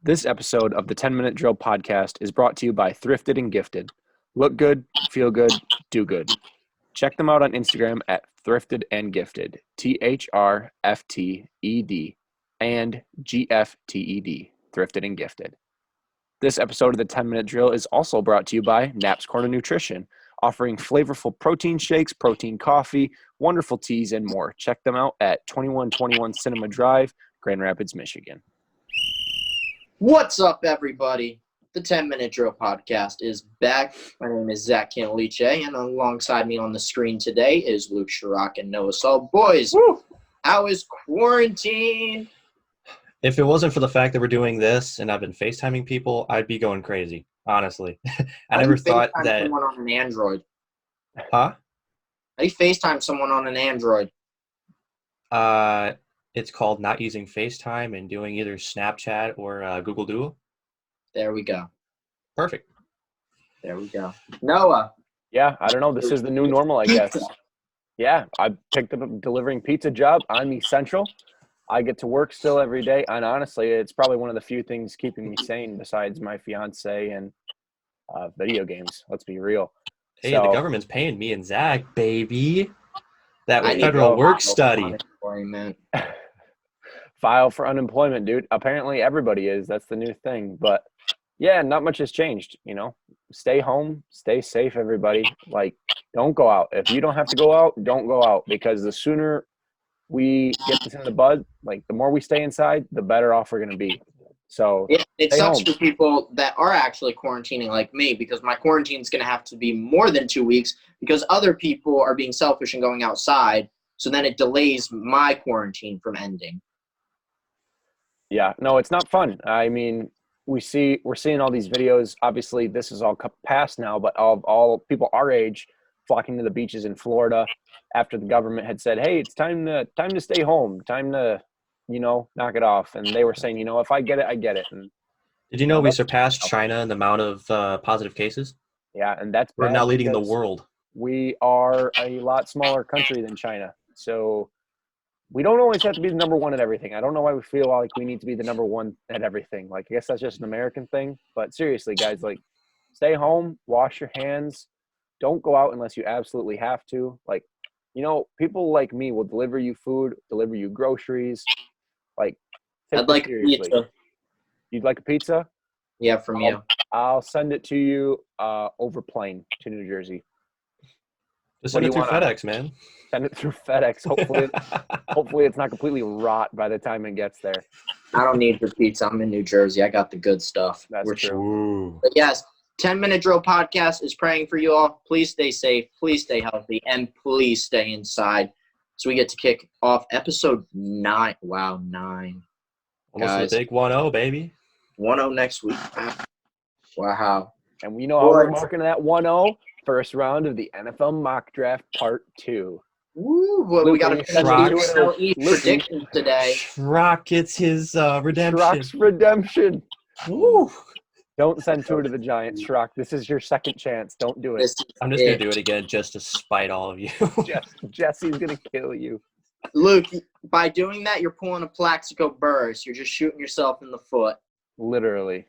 This episode of the 10-Minute Drill podcast is brought to you by Thrifted and Gifted. Look good, feel good, do good. Check them out on Instagram at Thrifted and Gifted, THRFTED and GFTED, Thrifted and Gifted. This episode of the 10-Minute Drill is also brought to you by Knapp's Corner Nutrition, offering flavorful protein shakes, protein coffee, wonderful teas, and more. Check them out at 2121 Cinema Drive, Grand Rapids, Michigan. What's up, everybody? The 10-Minute Drill podcast is back. My name is Zach Cantaliche, and alongside me on the screen today is Luke Chirac and Noah Saul. Boys, how is quarantine? If it wasn't for the fact that we're doing this and I've been FaceTiming people, I'd be going crazy, honestly. I never thought that. Someone on an Android. Huh? How do you FaceTime someone on an Android? It's called not using FaceTime and doing either Snapchat or Google Duo. There we go. Perfect. There we go. Noah. Yeah, I don't know. This is the new normal, I guess. Yeah, I picked up a delivering pizza job. I'm essential. I get to work still every day. And honestly, it's probably one of the few things keeping me sane besides my fiance and video games. Let's be real. Hey, the government's paying me and Zach, baby. That was I need federal to work study. File for unemployment, dude. Apparently everybody is. That's the new thing. But yeah, not much has changed, you know. Stay home, stay safe, everybody. Like, don't go out. If you don't have to go out, don't go out, because the sooner we get this in the bud, like the more we stay inside, the better off we're going to be. So it sucks for people that are actually quarantining like me, because my quarantine is going to have to be more than 2 weeks because other people are being selfish and going outside. So then it delays my quarantine from ending. Yeah, no, it's not fun. I mean, we're seeing all these videos. Obviously, this is all past now, but all people our age flocking to the beaches in Florida after the government had said, "Hey, it's time to stay home, time to, knock it off." And they were saying, if I get it, I get it. And did you know we surpassed China in the amount of positive cases? Yeah, and we're now leading the world. We are a lot smaller country than China, so we don't always have to be the number one at everything. I don't know why we feel like we need to be the number one at everything. Like, I guess that's just an American thing. But seriously, guys, like, stay home, wash your hands. Don't go out unless you absolutely have to. Like, people like me will deliver you food, deliver you groceries. Like, I'd like a pizza. You'd like a pizza? Yeah, from you. I'll send it to you over plane to New Jersey. Just send it through FedEx, man. Send it through FedEx. Hopefully it's not completely rot by the time it gets there. I don't need your pizza. I'm in New Jersey. I got the good stuff. That's true. But yes, 10-Minute Drill podcast is praying for you all. Please stay safe. Please stay healthy. And please stay inside. So we get to kick off episode 9. Wow, 9. Almost a big 1-0, baby. 1-0 next week. Wow. And we know how we're marking that 1-0. First round of the NFL mock draft part 2. Woo! Well, we got a prediction today. Schrock gets his redemption. Schrock's redemption. Woo! Don't send Tua to the Giants, Schrock. This is your second chance. Don't do it. I'm just going to do it again just to spite all of you. Jesse's going to kill you. Luke, by doing that, you're pulling a Plaxico Burress. You're just shooting yourself in the foot. Literally.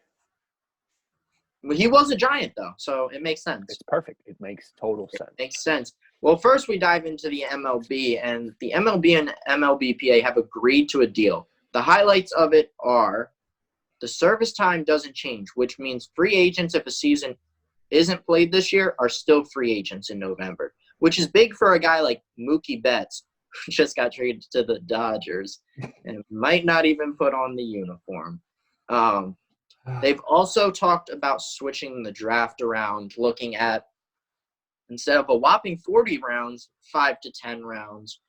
Well, he was a Giant, though, so it makes sense. It's perfect. It makes total sense. It makes sense. Well, first we dive into the MLB, and the MLB and MLBPA have agreed to a deal. The highlights of it are the service time doesn't change, which means free agents, if a season isn't played this year, are still free agents in November, which is big for a guy like Mookie Betts, who just got traded to the Dodgers and might not even put on the uniform. They've also talked about switching the draft around, looking at, instead of a whopping 40 rounds, 5 to 10 rounds.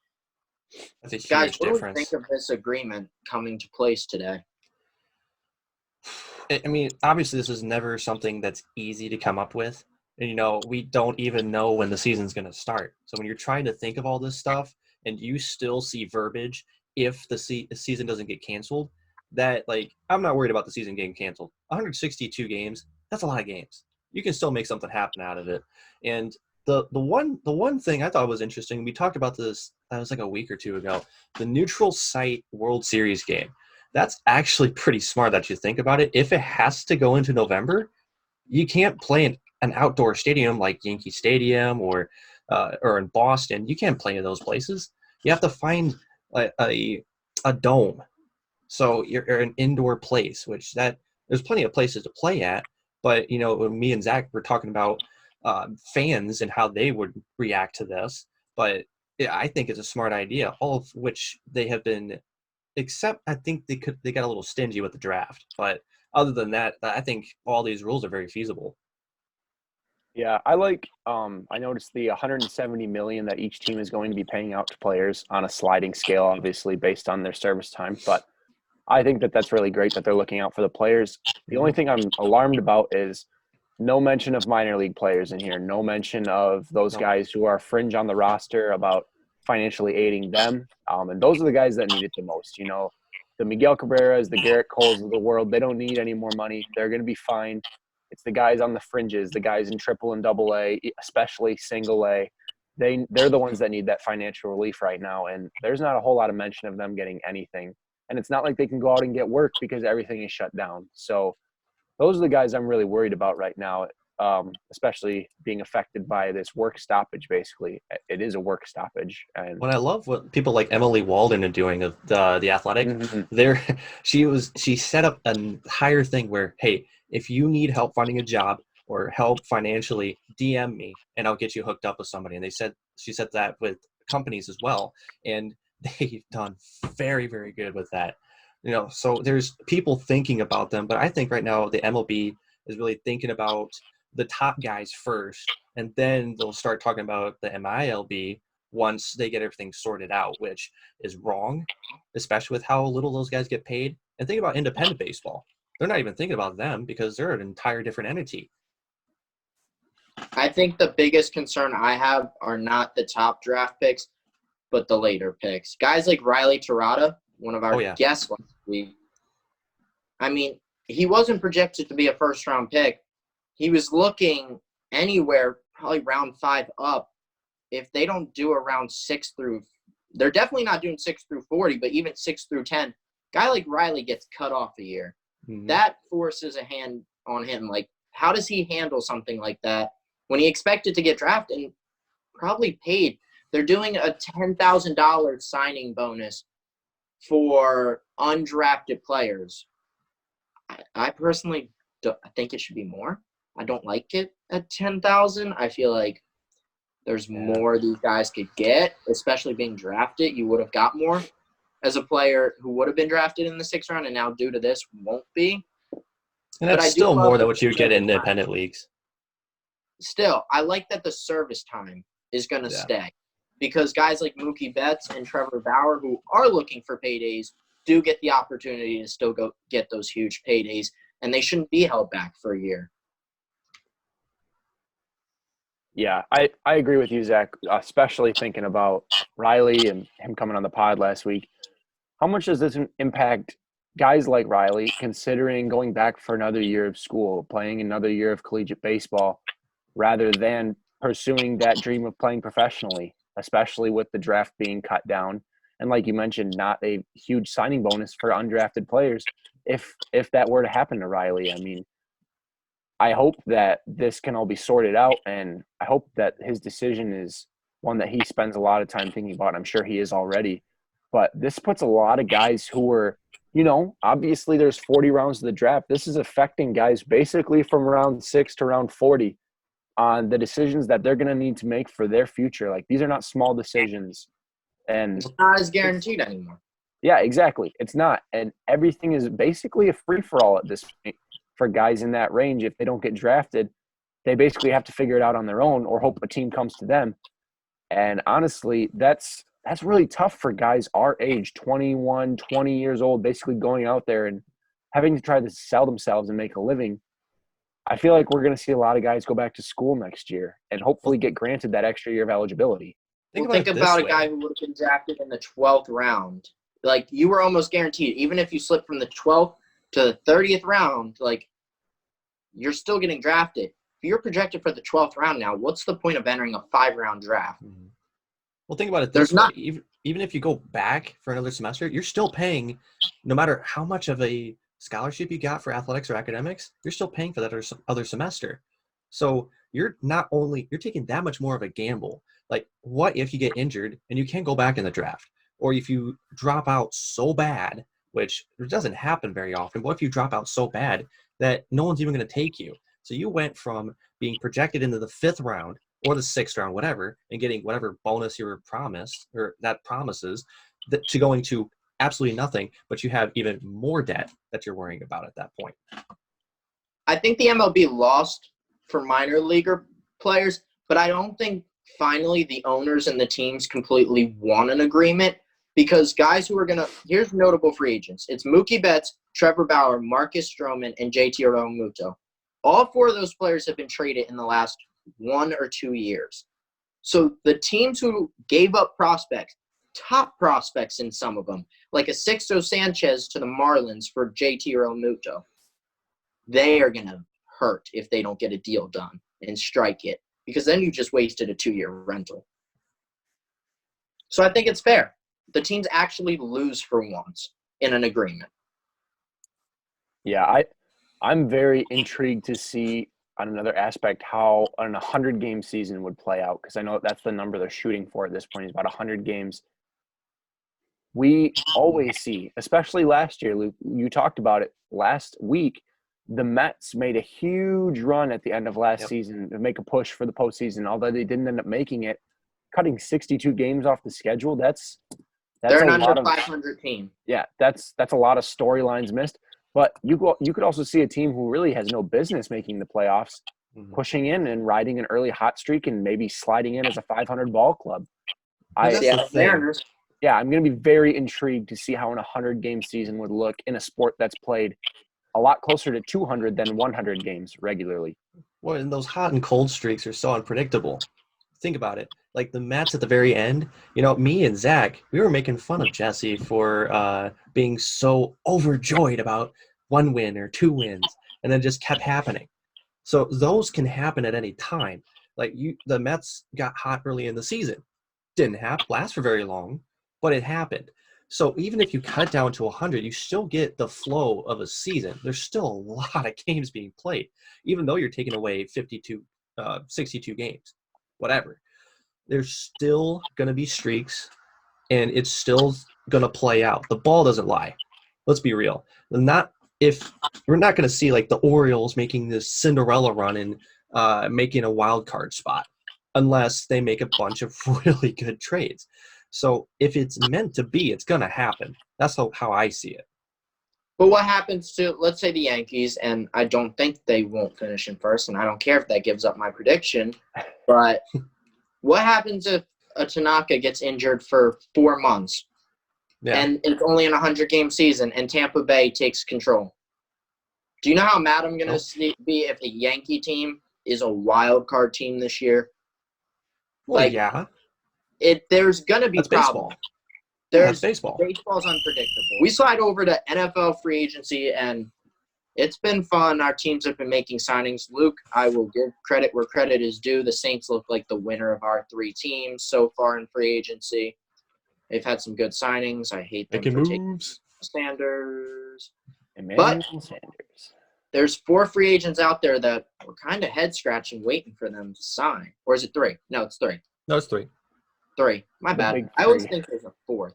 That's a huge Guys, what difference. do you think of this agreement coming to place today? I mean, obviously this is never something that's easy to come up with. And, we don't even know when the season's going to start. So when you're trying to think of all this stuff and you still see verbiage if the season doesn't get canceled, that, like, I'm not worried about the season getting canceled. 162 games, that's a lot of games. You can still make something happen out of it. And the one thing I thought was interesting, we talked about this, that was like a week or two ago, the neutral site World Series game. That's actually pretty smart that you think about it. If it has to go into November, you can't play in an outdoor stadium like Yankee Stadium or in Boston. You can't play in those places. You have to find a dome. So you're an indoor place, which that there's plenty of places to play at. But when me and Zach were talking about fans and how they would react to this, but yeah, I think it's a smart idea. All of which they have been, except I think they got a little stingy with the draft. But other than that, I think all these rules are very feasible. Yeah, I noticed the 170 million that each team is going to be paying out to players on a sliding scale, obviously based on their service time. But I think that that's really great that they're looking out for the players. The only thing I'm alarmed about is no mention of minor league players in here. No mention of those No. guys who are fringe on the roster about financially aiding them. And those are the guys that need it the most. The Miguel Cabreras, the Garrett Coles of the world, they don't need any more money. They're going to be fine. It's the guys on the fringes, the guys in triple and double A, especially single A. They're the ones that need that financial relief right now. And there's not a whole lot of mention of them getting anything. And it's not like they can go out and get work because everything is shut down. So those are the guys I'm really worried about right now, especially being affected by this work stoppage. Basically, it is a work stoppage. And What I love what people like Emily Walden are doing of the Athletic, mm-hmm. she set up a higher thing where, hey, if you need help finding a job or help financially, DM me and I'll get you hooked up with somebody. And she said that with companies as well, and they've done very, very good with that. So there's people thinking about them, but I think right now the MLB is really thinking about the top guys first, and then they'll start talking about the MILB once they get everything sorted out, which is wrong, especially with how little those guys get paid. And think about independent baseball. They're not even thinking about them because they're an entire different entity. I think the biggest concern I have are not the top draft picks, but the later picks. Guys like Riley Terada, one of our guests last week. I mean, he wasn't projected to be a first-round pick. He was looking anywhere, probably round 5 up. If they don't do around 6 through – they're definitely not doing 6 through 40, but even 6 through 10, guy like Riley gets cut off a year. Mm-hmm. That forces a hand on him. Like, how does he handle something like that when he expected to get drafted and probably paid? They're doing a $10,000 signing bonus for undrafted players. I personally think it should be more. I don't like it at $10,000. I feel like there's more these guys could get, especially being drafted. You would have got more as a player who would have been drafted in the 6th round and now due to this won't be. And that's still more than what you get in independent leagues. Still, I like that the service time is going to stay. Because guys like Mookie Betts and Trevor Bauer, who are looking for paydays, do get the opportunity to still go get those huge paydays, and they shouldn't be held back for a year. Yeah, I agree with you, Zach, especially thinking about Riley and him coming on the pod last week. How much does this impact guys like Riley, considering going back for another year of school, playing another year of collegiate baseball, rather than pursuing that dream of playing professionally, especially with the draft being cut down? And like you mentioned, not a huge signing bonus for undrafted players. If that were to happen to Riley, I mean, I hope that this can all be sorted out, and I hope that his decision is one that he spends a lot of time thinking about. I'm sure he is already. But this puts a lot of guys who were, obviously there's 40 rounds of the draft. This is affecting guys basically from round 6 to round 40 on the decisions that they're going to need to make for their future. Like, these are not small decisions. And it's not as guaranteed anymore. Yeah, exactly. It's not. And everything is basically a free-for-all at this point for guys in that range. If they don't get drafted, they basically have to figure it out on their own or hope a team comes to them. And honestly, that's really tough for guys our age, 21, 20 years old, basically going out there and having to try to sell themselves and make a living. I feel like we're going to see a lot of guys go back to school next year and hopefully get granted that extra year of eligibility. Think about a guy who would have been drafted in the 12th round. Like, you were almost guaranteed, even if you slipped from the 12th to the 30th round, like, you're still getting drafted. If you're projected for the 12th round now, what's the point of entering a 5-round draft? Mm-hmm. Well, think about it this way. even if you go back for another semester, you're still paying, no matter how much of a scholarship you got for athletics or academics, you're still paying for that other semester. So you're taking that much more of a gamble. Like, what if you get injured and you can't go back in the draft? Or if you drop out so bad, which doesn't happen very often, what if you drop out so bad that no one's even going to take you? So you went from being projected into the 5th round or the 6th round, whatever, and getting whatever bonus you were promised or that promises, to going to absolutely nothing, but you have even more debt that you're worrying about at that point. I think the MLB lost for minor leaguer players, but I don't think finally the owners and the teams completely want an agreement, because guys who are going to – here's notable free agents. It's Mookie Betts, Trevor Bauer, Marcus Stroman, and JT Realmuto. All 4 of those players have been traded in the last 1 or 2 years. So the teams who gave up prospects, top prospects in some of them, like a Sixto Sanchez to the Marlins for JT Realmuto, they are going to hurt if they don't get a deal done and strike it, because then you just wasted a 2-year rental. So I think it's fair. The teams actually lose for once in an agreement. Yeah, I'm very intrigued to see on another aspect how an 100-game season would play out, because I know that's the number they're shooting for at this point, is about 100 games. We always see, especially last year, Luke, you talked about it last week, the Mets made a huge run at the end of last season to make a push for the postseason, although they didn't end up making it. Cutting 62 games off the schedule, that's They're a an lot under of 500 team. Yeah, that's a lot of storylines missed. But you could also see a team who really has no business making the playoffs, pushing in and riding an early hot streak and maybe sliding in as a 500 ball club. I'm going to be very intrigued to see how an 100-game season would look in a sport that's played a lot closer to 200 than 100 games regularly. Well, and those hot and cold streaks are so unpredictable. Think about it. Like the Mets at the very end, me and Zach, we were making fun of Jesse for being so overjoyed about 1 win or 2 wins, and then just kept happening. So those can happen at any time. Like the Mets got hot early in the season. Didn't last for very long, but it happened. So even if you cut down to 100, you still get the flow of a season. There's still a lot of games being played, even though you're taking away 62 games, whatever. There's still going to be streaks, and it's still going to play out. The ball doesn't lie. Let's be real. We're not going to see like the Orioles making this Cinderella run and making a wild card spot unless they make a bunch of really good trades. So if it's meant to be, it's going to happen. That's how I see it. But what happens to, let's say, the Yankees, and I don't think they won't finish in first, and I don't care if that gives up my prediction, but what happens if a Tanaka gets injured for 4 months and it's only an 100-game season and Tampa Bay takes control? Do you know how mad I'm going to be if a Yankee team is a wild card team this year? Well, yeah. There's going to be problems. That's baseball. Baseball's unpredictable. We slide over to NFL free agency, and it's been fun. Our teams have been making signings. Luke, I will give credit where credit is due. The Saints look like the winner of our 3 teams so far in free agency. They've had some good signings. I hate them for taking Sanders. But there's 4 free agents out there that we're kind of head-scratching waiting for them to sign. Or is it 3? No, it's 3. No, it's 3. 3. My bad. I always think there's a 4th.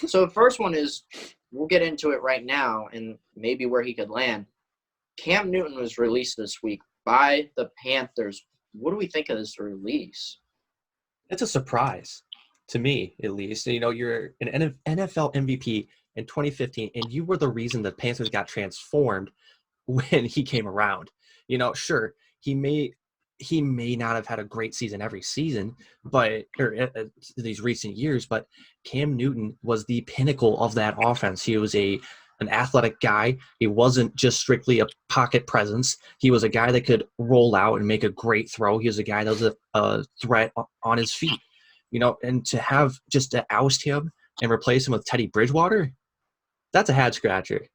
So the first one is, we'll get into it right now and maybe where he could land. Cam Newton was released this week by the Panthers. What do we think of this release? It's a surprise to me, at least. You're an NFL MVP in 2015, and you were the reason the Panthers got transformed when he came around. Sure, he may not have had a great season every season, these recent years, but Cam Newton was the pinnacle of that offense. He was an athletic guy. He wasn't just strictly a pocket presence. He was a guy that could roll out and make a great throw. He was a guy that was a threat on his feet. And to oust him and replace him with Teddy Bridgewater, that's a head scratcher.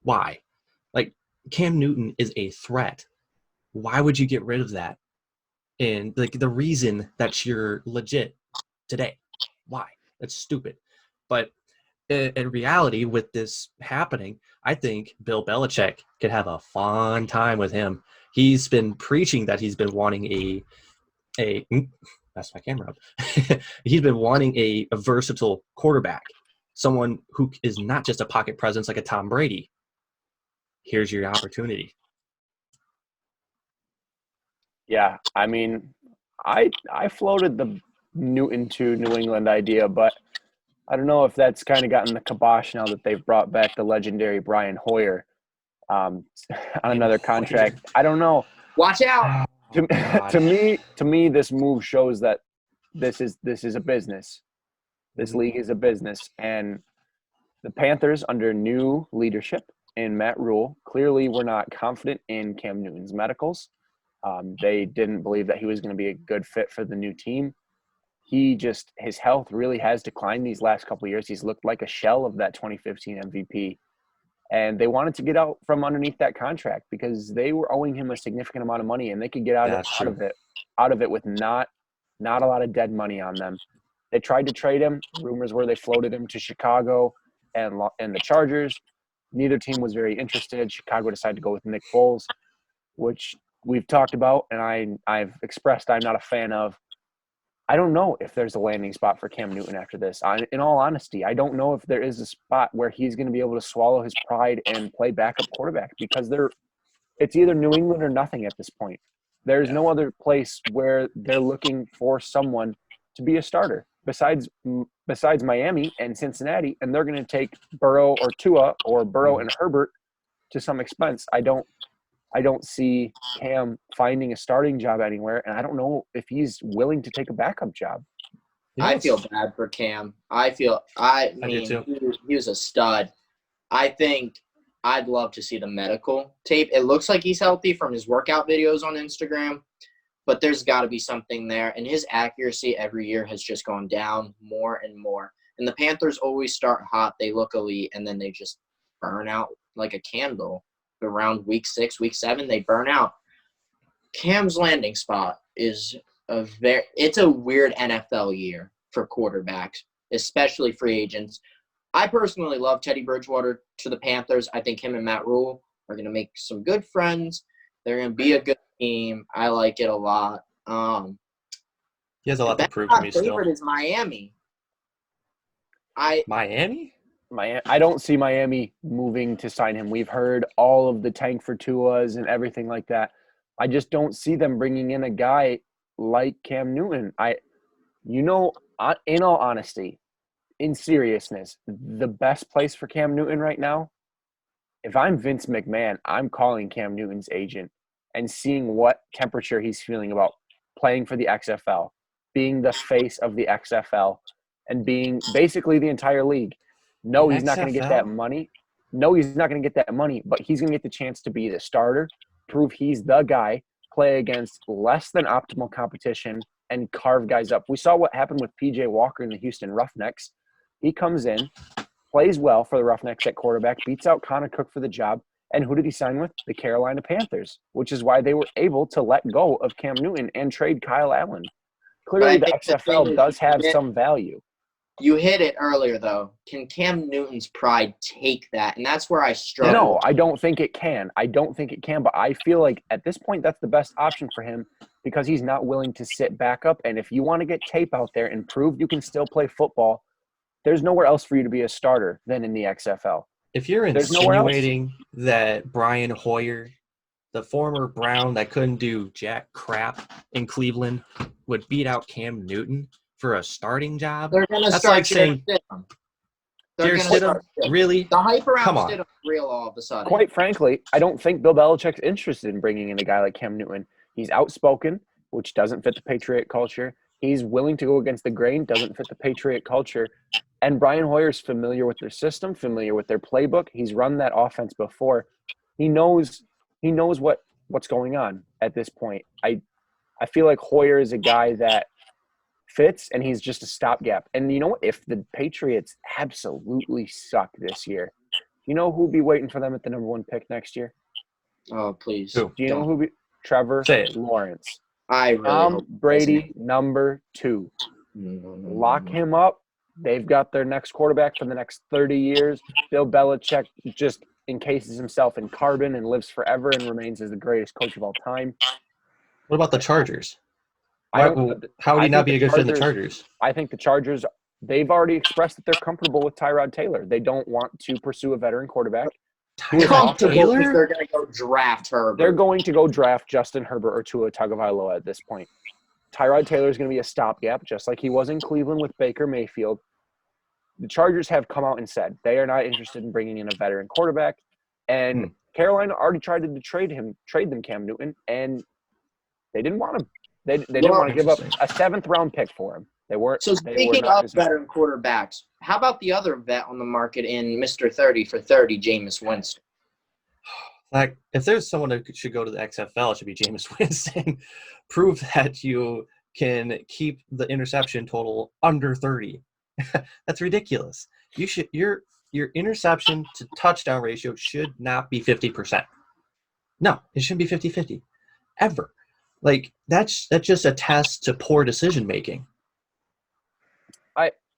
Why? Like, Cam Newton is a threat. Why would you get rid of that? And like the reason that you're legit today, why? That's stupid. But in reality, with this happening, I think Bill Belichick could have a fun time with him. He's been preaching that he's been wanting that's my camera up. He's been wanting a versatile quarterback, someone who is not just a pocket presence like a Tom Brady. Here's your opportunity. Yeah, I mean, I floated the Newton to New England idea, but I don't know if that's kind of gotten the kibosh now that they've brought back the legendary Brian Hoyer on another contract. I don't know. Watch out. To me, this move shows that this is a business. This league is a business, and the Panthers under new leadership in Matt Rule clearly were not confident in Cam Newton's medicals. They didn't believe that he was going to be a good fit for the new team. His health really has declined these last couple of years. He's looked like a shell of that 2015 MVP. And they wanted to get out from underneath that contract because they were owing him a significant amount of money, and they could get out of it with not a lot of dead money on them. They tried to trade him. Rumors were they floated him to Chicago and the Chargers. Neither team was very interested. Chicago decided to go with Nick Foles, which we've talked about, and I've expressed I'm not a fan of. I don't know if there's a landing spot for Cam Newton after this. In all honesty, I don't know if there is a spot where he's going to be able to swallow his pride and play backup quarterback because it's either New England or nothing at this point. There's no other place where they're looking for someone to be a starter besides Miami and Cincinnati, and they're going to take Burrow or Tua or Burrow and Herbert to some expense. I don't see Cam finding a starting job anywhere, and I don't know if he's willing to take a backup job. I feel bad for Cam. I mean, he was a stud. I think I'd love to see the medical tape. It looks like he's healthy from his workout videos on Instagram, but there's got to be something there. And his accuracy every year has just gone down more and more. And the Panthers always start hot. They look elite, and then they just burn out like a candle. Around week 6, week 7, they burn out. Cam's landing spot is it's a weird NFL year for quarterbacks, especially free agents. I personally love Teddy Bridgewater to the Panthers. I think him and Matt Rule are going to make some good friends. They're going to be a good team. I like it a lot. He has a lot to prove to me still. My favorite is Miami. Miami? I don't see Miami moving to sign him. We've heard all of the tank for Tuas and everything like that. I just don't see them bringing in a guy like Cam Newton. In all honesty, in seriousness, the best place for Cam Newton right now, if I'm Vince McMahon, I'm calling Cam Newton's agent and seeing what temperature he's feeling about playing for the XFL, being the face of the XFL, and being basically the entire league. No, he's not going to get that money. But he's going to get the chance to be the starter, prove he's the guy, play against less than optimal competition, and carve guys up. We saw what happened with P.J. Walker in the Houston Roughnecks. He comes in, plays well for the Roughnecks at quarterback, beats out Connor Cook for the job, and who did he sign with? The Carolina Panthers, which is why they were able to let go of Cam Newton and trade Kyle Allen. Clearly, the XFL does have some value. You hit it earlier, though. Can Cam Newton's pride take that? And that's where I struggle. No, I don't think it can. But I feel like at this point that's the best option for him because he's not willing to sit back up. And if you want to get tape out there and prove you can still play football, there's nowhere else for you to be a starter than in the XFL. If you're insinuating that Brian Hoyer, the former Brown that couldn't do jack crap in Cleveland, would beat out Cam Newton for a starting job, they're going to that's start like saying Jared Stidham? Really? The hype around Stidham's real all of a sudden. Quite frankly, I don't think Bill Belichick's interested in bringing in a guy like Cam Newton. He's outspoken, which doesn't fit the Patriot culture. He's willing to go against the grain, doesn't fit the Patriot culture. And Brian Hoyer's familiar with their system, familiar with their playbook. He's run that offense before. He knows what's going on at this point. I feel like Hoyer is a guy that fits, and he's just a stopgap. And you know what? If the Patriots absolutely suck this year, you know who'll be waiting for them at the number 1 pick next year? Oh, please. Do you know who? Trevor Lawrence. I really Tom Brady, number 2. Lock him up they've got their next quarterback for the next 30 years. Bill Belichick just encases himself in carbon and lives forever and remains as the greatest coach of all time. What about the Chargers? I How would he think not be the a good fit in the Chargers? I think the Chargers, they've already expressed that they're comfortable with Tyrod Taylor. They don't want to pursue a veteran quarterback. Comfortable because they're going to go draft Herbert. They're going to go draft Justin Herbert or Tua Tagovailoa at this point. Tyrod Taylor is going to be a stopgap, just like he was in Cleveland with Baker Mayfield. The Chargers have come out and said they are not interested in bringing in a veteran quarterback. And Carolina already tried to trade them Cam Newton, and they didn't want him. They didn't want to give up a 7th-round pick for him. They weren't. So speaking of veteran quarterbacks, how about the other vet on the market in Mr. 30 for 30, Jameis Winston? Like, if there's someone that should go to the XFL, it should be Jameis Winston. Prove that you can keep the interception total under 30. That's ridiculous. Your interception to touchdown ratio should not be 50%. No, it shouldn't be 50-50 ever. Like, that just attests to poor decision making.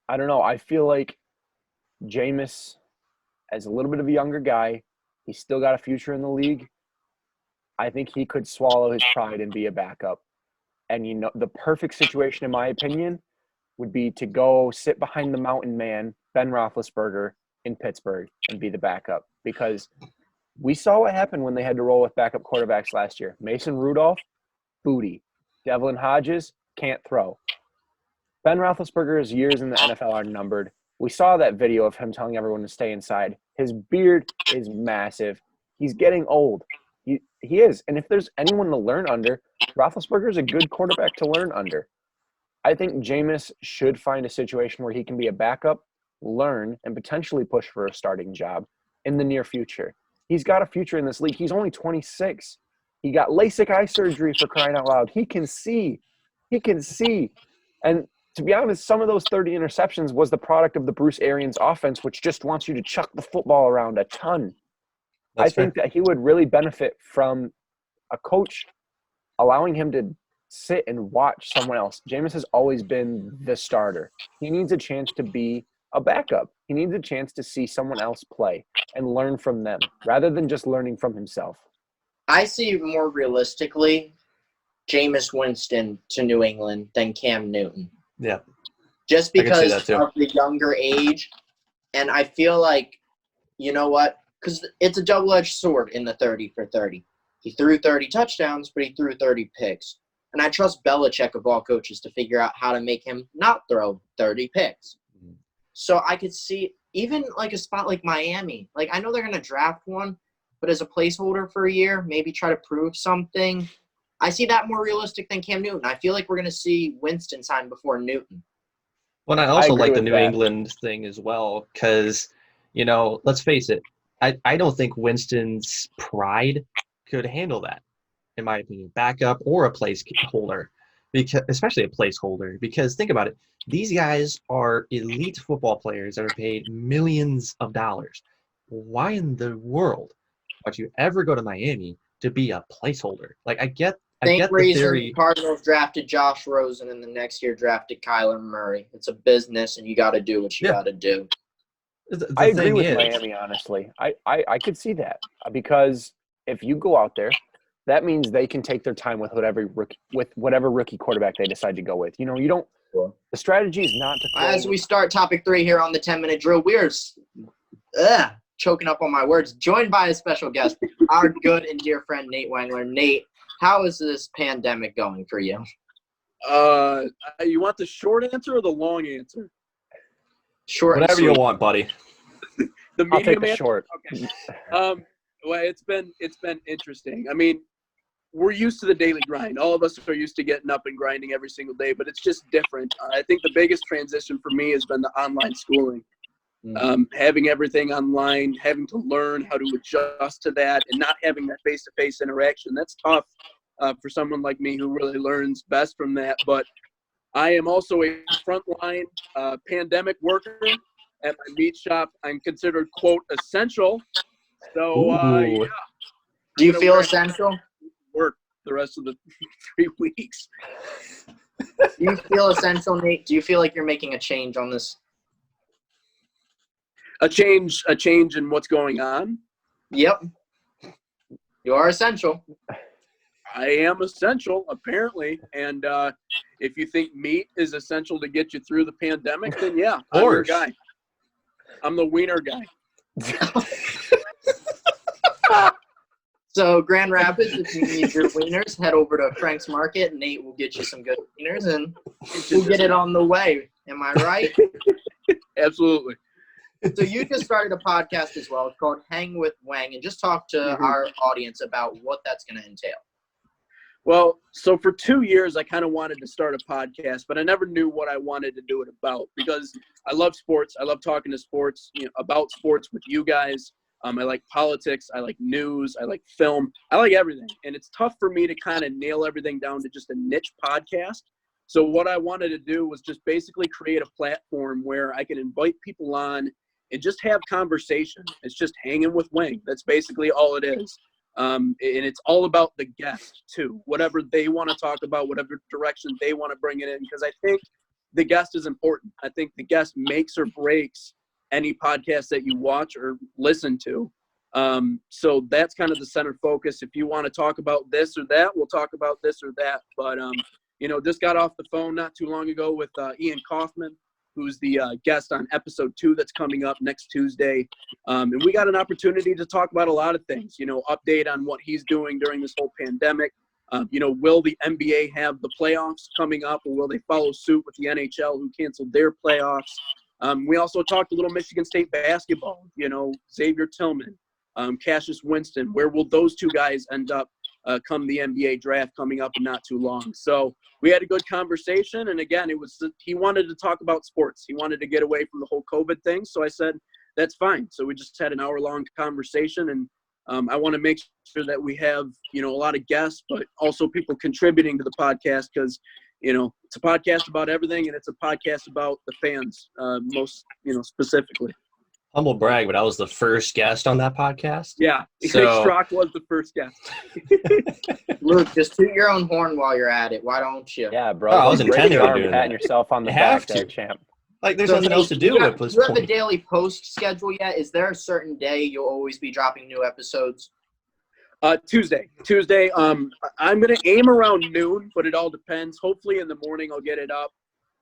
I don't know. I feel like Jameis, as a little bit of a younger guy, he's still got a future in the league. I think he could swallow his pride and be a backup. And, the perfect situation, in my opinion, would be to go sit behind the mountain man, Ben Roethlisberger, in Pittsburgh and be the backup. Because we saw what happened when they had to roll with backup quarterbacks last year. Mason Rudolph, booty. Devlin Hodges, can't throw. Ben Roethlisberger's years in the NFL are numbered. We saw that video of him telling everyone to stay inside. His beard is massive. He's getting old. He is. And if there's anyone to learn under, Roethlisberger is a good quarterback to learn under. I think Jameis should find a situation where he can be a backup, learn, and potentially push for a starting job in the near future. He's got a future in this league. He's only 26. He got LASIK eye surgery, for crying out loud. He can see. And to be honest, some of those 30 interceptions was the product of the Bruce Arians offense, which just wants you to chuck the football around a ton. I think that he would really benefit from a coach allowing him to sit and watch someone else. Jameis has always been the starter. He needs a chance to be a backup. He needs a chance to see someone else play and learn from them rather than just learning from himself. I see more realistically Jameis Winston to New England than Cam Newton. Yeah. Just because of the younger age. And I feel like, you know what? Because it's a double-edged sword in the 30 for 30. He threw 30 touchdowns, but he threw 30 picks. And I trust Belichick, of all coaches, to figure out how to make him not throw 30 picks. Mm-hmm. So I could see even like a spot like Miami. Like, I know they're going to draft one, but as a placeholder for a year, maybe try to prove something. I see that more realistic than Cam Newton. I feel like we're going to see Winston sign before Newton. Well, I also like the New England thing as well because, let's face it, I don't think Winston's pride could handle that, in my opinion, backup or a placeholder, especially a placeholder. Because think about it, these guys are elite football players that are paid millions of dollars. Why in the world would you ever go to Miami to be a placeholder? Like, I get the theory. Cardinals drafted Josh Rosen and the next year drafted Kyler Murray. It's a business, and you got to do what you got to do. I agree with Miami, honestly. I could see that because if you go out there, that means they can take their time with whatever rookie quarterback they decide to go with. You don't. The strategy is not to. As we start topic 3 here on the 10-minute drill, we're choking up on my words. Joined by a special guest, our good and dear friend Nate Wangler. Nate, how is this pandemic going for you? You want the short answer or the long answer? Short. Whatever you want, buddy. The medium I'll take the short. Okay. Well, it's been interesting. I mean, we're used to the daily grind. All of us are used to getting up and grinding every single day, but it's just different. I think the biggest transition for me has been the online schooling. Having everything online, having to learn how to adjust to that, and not having that face-to-face interaction. That's tough for someone like me who really learns best from that. But I am also a frontline pandemic worker at my meat shop. I'm considered, quote, essential. So, yeah. Do you feel essential? Work the rest of the 3 weeks. Do you feel essential, Nate? Do you feel like you're making a change on this? A change in what's going on. Yep. You are essential. I am essential, apparently. And if you think meat is essential to get you through the pandemic, then yeah, I'm your guy. I'm the wiener guy. So Grand Rapids, if you need your wieners, head over to Frank's Market. Nate will get you some good wieners, and we'll get it on the way. Am I right? Absolutely. So you just started a podcast as well. It's called Hang with Wang, and just talk to our audience about what that's going to entail. Well, so for 2 years, I kind of wanted to start a podcast, but I never knew what I wanted to do it about because I love sports. I love talking to sports, about sports with you guys. I like politics. I like news. I like film. I like everything. And it's tough for me to kind of nail everything down to just a niche podcast. So what I wanted to do was just basically create a platform where I can invite people on and just have conversation. It's just hanging with Wang. That's basically all it is. And it's all about the guest too, whatever they want to talk about, whatever direction they want to bring it in. Because I think the guest is important. I think the guest makes or breaks any podcast that you watch or listen to. So that's kind of the center focus. If you want to talk about this or that, we'll talk about this or that. But, just got off the phone not too long ago with Ian Kaufman, who's the guest on episode 2 that's coming up next Tuesday. And we got an opportunity to talk about a lot of things, update on what he's doing during this whole pandemic. Will the NBA have the playoffs coming up, or will they follow suit with the NHL who canceled their playoffs? We also talked a little Michigan State basketball, Xavier Tillman, Cassius Winston. Where will those two guys end up come the NBA draft coming up in not too long? So we had a good conversation. And again, he wanted to talk about sports. He wanted to get away from the whole COVID thing. So I said, that's fine. So we just had an hour-long conversation. And I want to make sure that we have, a lot of guests, but also people contributing to the podcast because, it's a podcast about everything, and it's a podcast about the fans, most, specifically. Humble brag, but I was the first guest on that podcast. Yeah, so Strock was the first guest. Luke, just toot your own horn while you're at it. Why don't you? Yeah, bro. I was intending on doing patting that. yourself on the You have back there, to. champ. Like, there's So, nothing else to do at this Do you have a point. daily post schedule yet? Is there a certain day you'll always be dropping new episodes? Tuesday. I'm going to aim around noon, but it all depends. Hopefully in the morning I'll get it up.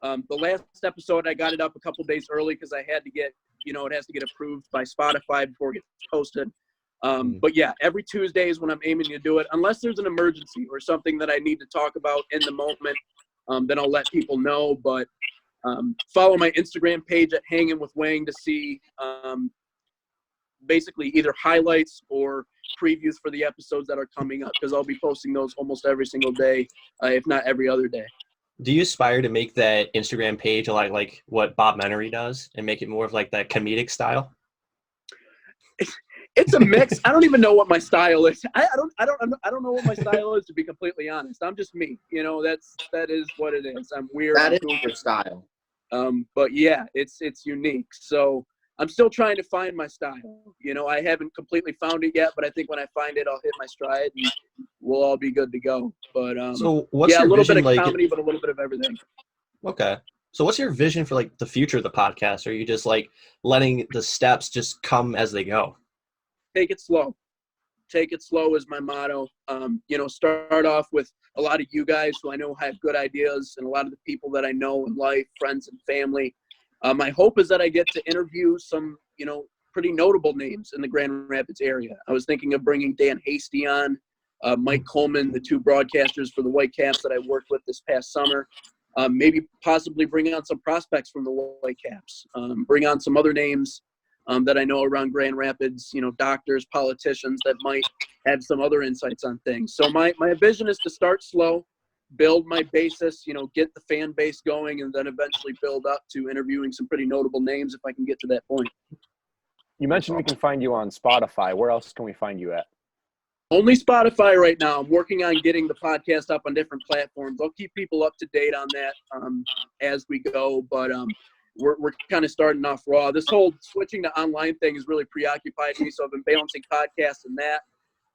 The last episode, I got it up a couple days early because I had to get, it has to get approved by Spotify before it gets posted. But yeah, every Tuesday is when I'm aiming to do it. Unless there's an emergency or something that I need to talk about in the moment, then I'll let people know. But follow my Instagram page at Hangin with Wang to see basically either highlights or previews for the episodes that are coming up, because I'll be posting those almost every single day, if not every other day. Do you aspire to make that Instagram page like what Bob Menery does and make it more of like that comedic style? It's a mix. I don't even know what my style is. I don't know what my style is, to be completely honest. I'm just me. That is what it is. I'm weird. That is your style. But yeah, it's unique. So I'm still trying to find my style. I haven't completely found it yet, but I think when I find it, I'll hit my stride and we'll all be good to go. But so what's your a little vision, bit of comedy, but a little bit of everything. Okay. So what's your vision for like the future of the podcast? Are you just like letting the steps just come as they go? Take it slow. Take it slow is my motto. Start off with a lot of you guys who I know have good ideas, and a lot of the people that I know in life, friends and family. My hope is that I get to interview some, pretty notable names in the Grand Rapids area. I was thinking of bringing Dan Hasty on, Mike Coleman, the two broadcasters for the Whitecaps that I worked with this past summer. Maybe possibly bring on some prospects from the Whitecaps. Bring on some other names that I know around Grand Rapids, doctors, politicians that might have some other insights on things. So my vision is to start slow, build my basis, get the fan base going, and then eventually build up to interviewing some pretty notable names if I can get to that point. You mentioned we can find you on Spotify. Where else can we find you at? Only Spotify right now. I'm working on getting the podcast up on different platforms. I'll keep people up to date on that as we go, but we're kind of starting off raw. This whole switching to online thing has really preoccupied me, so I've been balancing podcasts and that.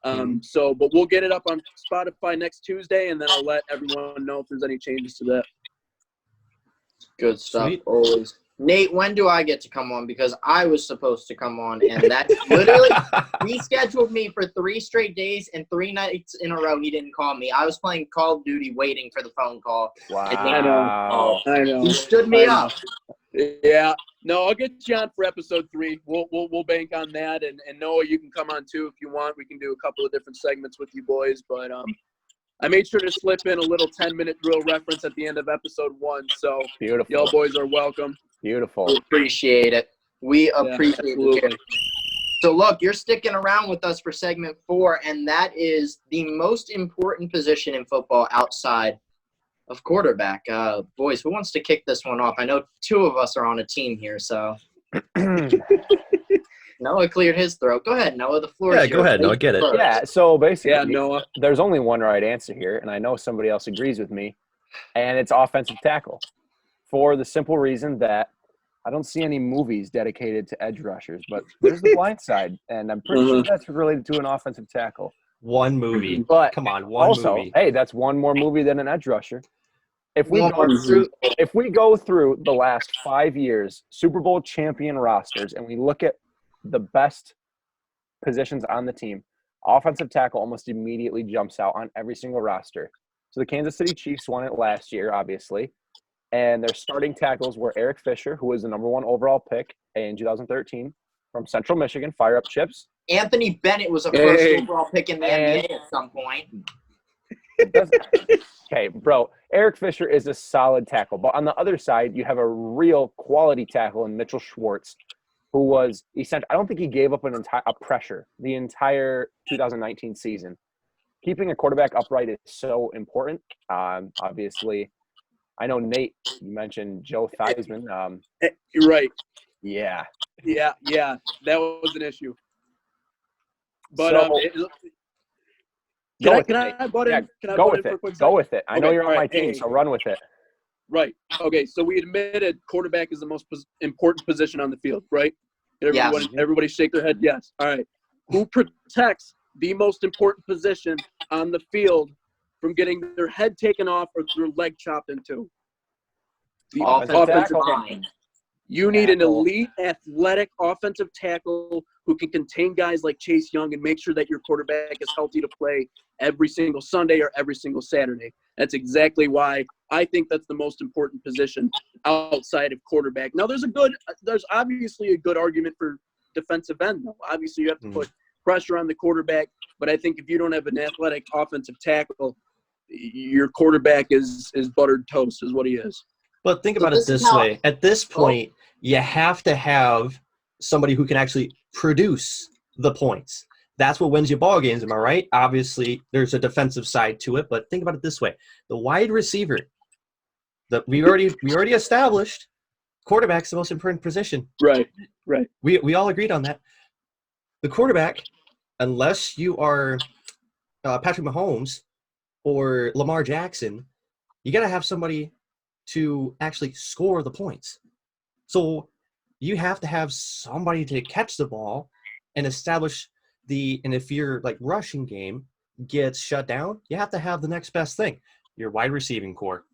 But we'll get it up on Spotify next Tuesday, and then I'll let everyone know if there's any changes to that. Good stuff. Sweet. Always. Nate, when do I get to come on? Because I was supposed to come on, and that literally rescheduled me for 3 straight days, and 3 nights in a row he didn't call me. I was playing Call of Duty waiting for the phone call. Wow. I know. He stood me I know. up. Yeah. No, I'll get you on for episode 3. We'll bank on that, and Noah, you can come on too if you want. We can do a couple of different segments with you boys, but I made sure to slip in a little 10-minute drill reference at the end of episode 1, so Beautiful. y'all boys are welcome. Beautiful. We appreciate it. We appreciate absolutely. it. So, look, you're sticking around with us for segment 4, and that is the most important position in football outside of quarterback. Boys, who wants to kick this one off? I know 2 of us are on a team here, so. Noah cleared his throat. Go ahead, Noah. The floor is yours. Yeah, go ahead, Noah. Get it. Yeah, so basically, Yeah, Noah. there's only one right answer here, and I know somebody else agrees with me, and it's offensive tackle. For the simple reason that I don't see any movies dedicated to edge rushers, but there's The Blind Side, and I'm pretty sure that's related to an offensive tackle. One movie. But Come on, one also, movie. hey, that's one more movie than an edge rusher. If we Mhm. go through the last 5 years Super Bowl champion rosters and we look at the best positions on the team, offensive tackle almost immediately jumps out on every single roster. So the Kansas City Chiefs won it last year, obviously, and their starting tackles were Eric Fisher, who was the number 1 overall pick in 2013 from Central Michigan, Fire Up Chips. Anthony Bennett was a first overall pick in the NBA at some point. Okay, bro, Eric Fisher is a solid tackle. But on the other side, you have a real quality tackle in Mitchell Schwartz, who was essentially – I don't think he gave up a pressure the entire 2019 season. Keeping a quarterback upright is so important. Obviously, I know, Nate, you mentioned Joe Theismann. You're right. Yeah. Yeah, that was an issue. But can I butt in? Can I go butt with in for a it. quick Go second? with it. I know Okay, you're on all my right, team, hey. so run with it. Right. Okay, so we admitted quarterback is the most important position on the field, right? Everybody shake their head yes. All right. Who protects the most important position on the field from getting their head taken off or their leg chopped into? The Offensive tackle. line. You need an Tackle. elite athletic offensive tackle who can contain guys like Chase Young and make sure that your quarterback is healthy to play every single Sunday or every single Saturday. That's exactly why I think that's the most important position outside of quarterback. Now, there's obviously a good argument for defensive end, though. Obviously, you have to put pressure on the quarterback, but I think if you don't have an athletic offensive tackle, your quarterback is buttered toast is what he is. But think about it this way. At this point, you have to have somebody who can actually produce the points. That's what wins you ball games, am I right? Obviously, there's a defensive side to it, but think about it this way. The wide receiver, we already established quarterback's the most important position. Right. We all agreed on that. The quarterback, unless you are Patrick Mahomes or Lamar Jackson, you got to have somebody to actually score the points. So you have to have somebody to catch the ball and establish and if your rushing game gets shut down, you have to have the next best thing, your wide receiving core.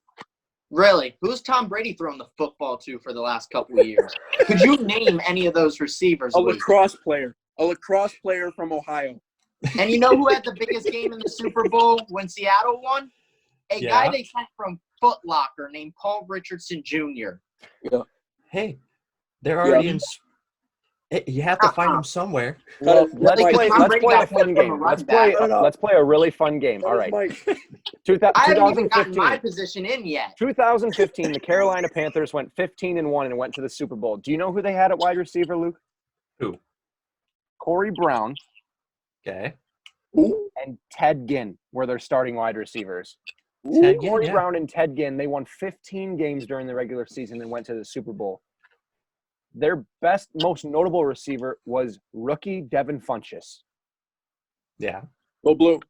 Really? Who's Tom Brady thrown the football to for the last couple of years? Could you name any of those receivers? A lacrosse player from Ohio. And you know who had the biggest game in the Super Bowl when Seattle won? A guy they sent from Foot Locker named Paul Richardson Jr. Yeah. Hey, they're already in. You have to find them somewhere. Well, let's play a fun game. Let's play a really fun game. All right. I haven't even gotten my position in yet. 2015, the Carolina Panthers went 15-1 and went to the Super Bowl. Do you know who they had at wide receiver, Luke? Who? Corey Brown. Okay. And Ted Ginn were their starting wide receivers. Corey Brown and Ted Ginn, they won 15 games during the regular season and went to the Super Bowl. Their most notable receiver was rookie Devin Funchess. Yeah. Go Blue.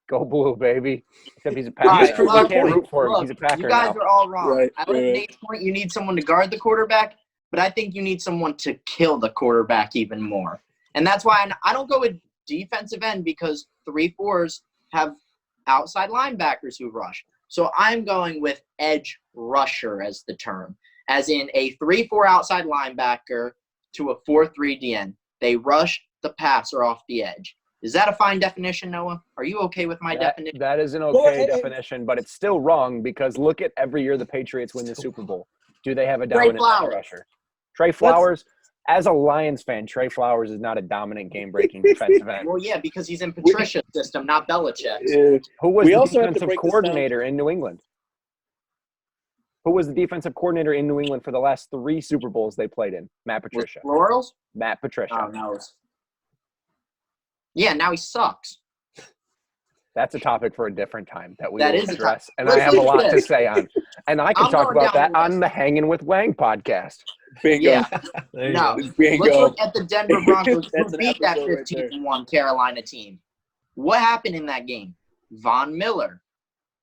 Go Blue, baby. Except he's a Packer. I can't root for him. He's a Packer. You guys are all wrong. Right, At Nate's point, you need someone to guard the quarterback, but I think you need someone to kill the quarterback even more. And that's why I don't go with defensive end because 3-4s have outside linebackers who rush. So I'm going with edge rusher as the term. as in a 3-4 outside linebacker to a 4-3 DN. They rush the passer off the edge. Is that a fine definition, Noah? Are you okay with my definition? That is an okay definition, but it's still wrong because look at every year the Patriots win the Super Bowl. Do they have a dominant rusher? Trey Flowers, as a Lions fan, Trey Flowers is not a dominant game-breaking defensive end. Well, yeah, because he's in Patricia's system, not Belichick's. Who was the defensive coordinator in New England? Who was the defensive coordinator in New England for the last 3 Super Bowls they played in? Matt Patricia. Laurels? Matt Patricia. Oh, no. Yeah, now he sucks. That's a topic for a different time that we That will is address. And I have a lot to say on. And I can talk about that on the Hangin with Wang podcast. Bingo. Yeah. No. Bingo. Let's look at the Denver Broncos That's who an beat that episode right 15-1 Carolina team. What happened in that game? Von Miller,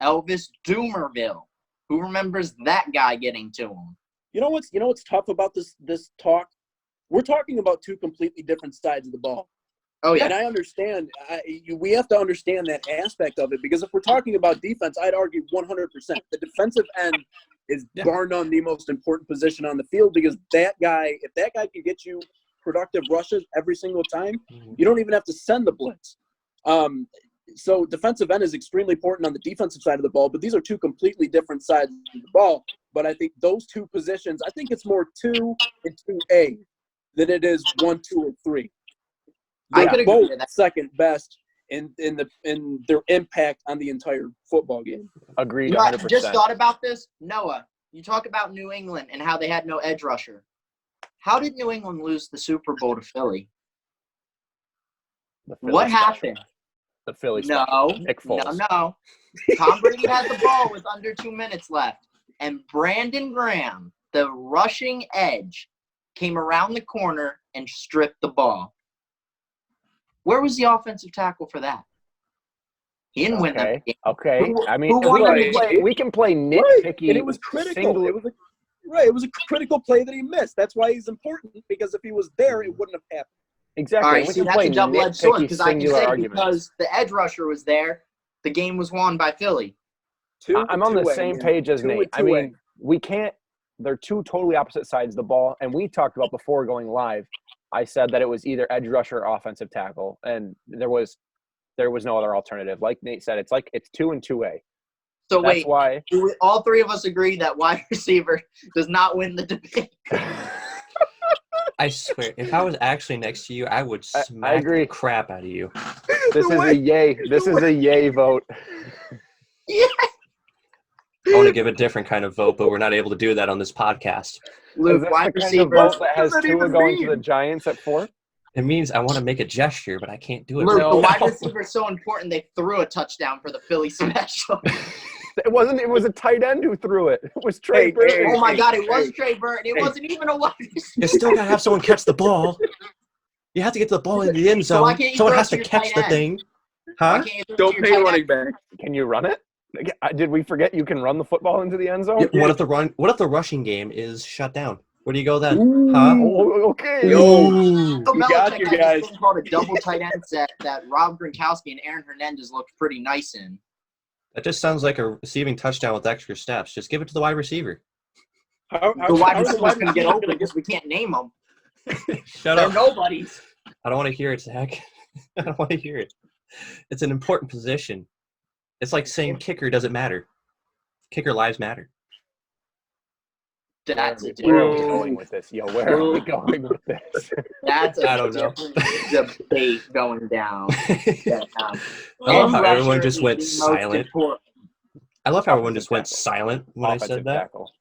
Elvis Doomerville. Who remembers that guy getting to him? You know what's tough about this talk? We're talking about 2 completely different sides of the ball. Oh, yeah. And I understand. We have to understand that aspect of it because if we're talking about defense, I'd argue 100%. The defensive end is bar none the most important position on the field because if that guy can get you productive rushes every single time, you don't even have to send the blitz. So defensive end is extremely important on the defensive side of the ball, but these are 2 completely different sides of the ball. But I think those 2 positions, I think it's more 2 and 2A than it is 1, 2, or 3. I could agree both with that. second best in their impact on the entire football game. Agreed, You know, 100%. I just thought about this. Noah, you talk about New England and how they had no edge rusher. How did New England lose the Super Bowl to Philly? What happened? The Philly No, Nick Foles. no. Tom Brady had the ball with under 2 minutes left. And Brandon Graham, the rushing edge, came around the corner and stripped the ball. Where was the offensive tackle for that? He didn't win that game. Okay. I mean, Who we can play nitpicky. And it was critical. It was a critical play that he missed. That's why he's important because if he was there, it wouldn't have happened. Exactly. All right, see, that's a double-edged sword because I can say arguments. because the edge rusher was there, the game was won by Philly. I'm on the same page as Nate. I mean, we can't – they're 2 totally opposite sides of the ball. And we talked about before going live, I said that it was either edge rusher or offensive tackle, and there was no other alternative. Like Nate said, it's 2 and 2A. So That's why do all 3 of us agree that wide receiver does not win the debate? I swear, if I was actually next to you, I would smack the crap out of you. This is a yay. This is a yay vote. Yeah. I want to give a different kind of vote, but we're not able to do that on this podcast. Luke, wide receiver. Vote that has Tua going to the Giants at 4? It means I want to make a gesture, but I can't do it. Luke, right the now. wide receiver is so important they threw a touchdown for the Philly special. It wasn't. It was a tight end who threw it. It was Trey Burton. Oh my God, it was Trey Burton. It wasn't even a wide receiver. You still got to have someone catch the ball. You have to get the ball in the end So zone. why can't you Someone throw has it to to your catch tight the end? thing. Huh? Don't pay running back. Can you run it? Did we forget you can run the football into the end zone? Yeah, what if the rushing game is shut down? Where do you go then? Ooh. Huh? Oh, okay. Yo. So We Belichick got you had guys. this thing called a double tight end set that Rob Gronkowski and Aaron Hernandez looked pretty nice in. That just sounds like a receiving touchdown with extra steps. Just give it to the wide receiver. How The wide is receivers can get open because we can't name them. Shut They're up. nobodies. I don't want to hear it, Zach. I don't want to hear it. It's an important position. It's like saying kicker doesn't matter. Kicker lives matter. That's a Where are we different. going with this? Yo, where are we going with this? That's I a don't know. different debate going down. Yeah, I love how edge everyone rusher just is went the most silent. important. I love how everyone just went Offensive silent when I Offensive said that. tackle.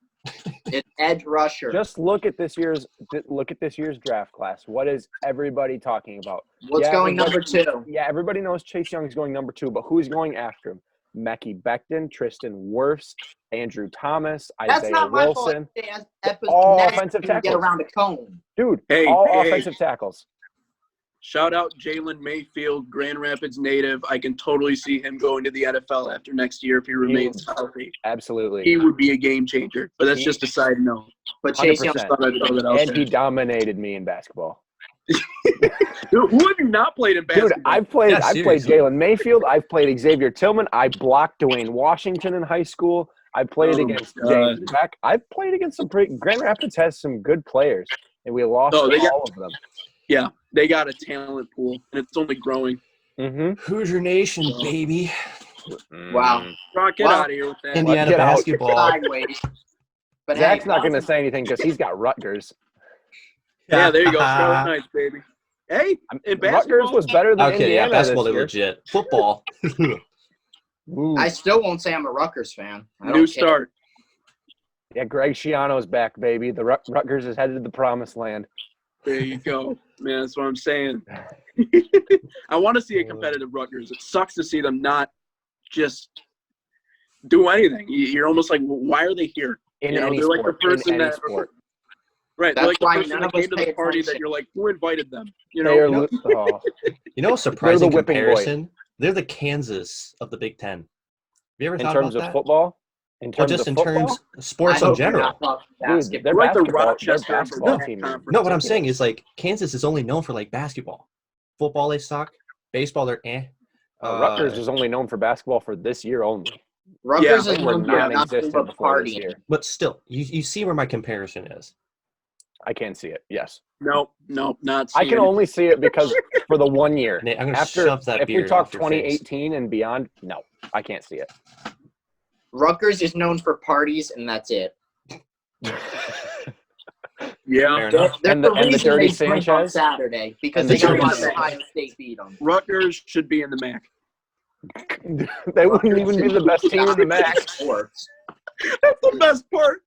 It's edge rusher. Just look at this year's draft class. What is everybody talking about? What's going number everybody- 2? Yeah, everybody knows Chase Young's going number 2, but who's going after him? Mekhi Becton, Tristan Wirfs, Andrew Thomas, That's Isaiah not my Wilson. fault. All offensive Get tackles. around a cone. Dude, Hey, all hey. offensive tackles. Shout out Jalen Mayfield, Grand Rapids native. I can totally see him going to the NFL after next year if he remains healthy. Absolutely. He would be a game changer. But that's just a side note. But Chase Young, 100%. Thought I'd throw that out And there. he dominated me in basketball. Dude, who have you not played in basketball? Dude, I've played Yeah, I've played seriously. Jalen Mayfield. I've played Xavier Tillman. I blocked Dwayne Washington in high school. I played Oh, against God. James Beck. I've played against some pretty – Grand Rapids has some good players, and we lost Oh, they got- all of them. Yeah, they got a talent pool, and it's only growing. Mm-hmm. Hoosier Nation, baby. Wow. Rock, get Well, out of here with that. Indiana get out. basketball. Sideways. But Zach's hey, not going to say anything because he's got Rutgers. Yeah, there you go. Scarlet Knights, baby. Hey, in Rutgers basketball, was better than Okay, yeah, Indiana basketball, this they're year. legit. Football. Ooh. I still won't say I'm a Rutgers fan. I don't new care. start. Yeah, Greg Schiano's back, baby. The Rutgers is headed to the promised land. There you go, man. That's what I'm saying. I want to see a competitive Rutgers. It sucks to see them not just do anything. You're almost like, well, why are they here? In You know, any they're like sport. the person in any that sport. right. They're That's like the why person none that of us came to the pay party that attention. you're like, who invited them? You They are know, You know, a surprising whipping boys. comparison. They're the Kansas of the Big Ten. Have you ever In thought terms about of that? football? In Well, terms just of in football? terms of sports I in hope you're general. not talking Dude, basketball. they're We're like the basketball. Their Rochester of the basketball West team. Conference. No, what I'm saying is like Kansas is only known for like basketball. Football, they suck. Baseball, they're eh. Rutgers is only known for basketball for this year only. Rutgers Yeah, is They were known for nothing non-existent but before this partying. year. But still, you see where my comparison is. I can't see it. Yes, No, not. I can seeing it. only see it because for the 1 year. Nate, I'm gonna After, shove that if we beard talk off your face. 2018 and beyond, no, I can't see it. Rutgers is known for parties, and that's it. Yeah, Fair enough. There's And the a reason Dirty they drink on Sanchez? Saturday because And they the don't Dirty want Sanchez. Ohio State beat them. Rutgers should be in the MAC. They wouldn't even be the best team in the MAC. Sports. That's the best part.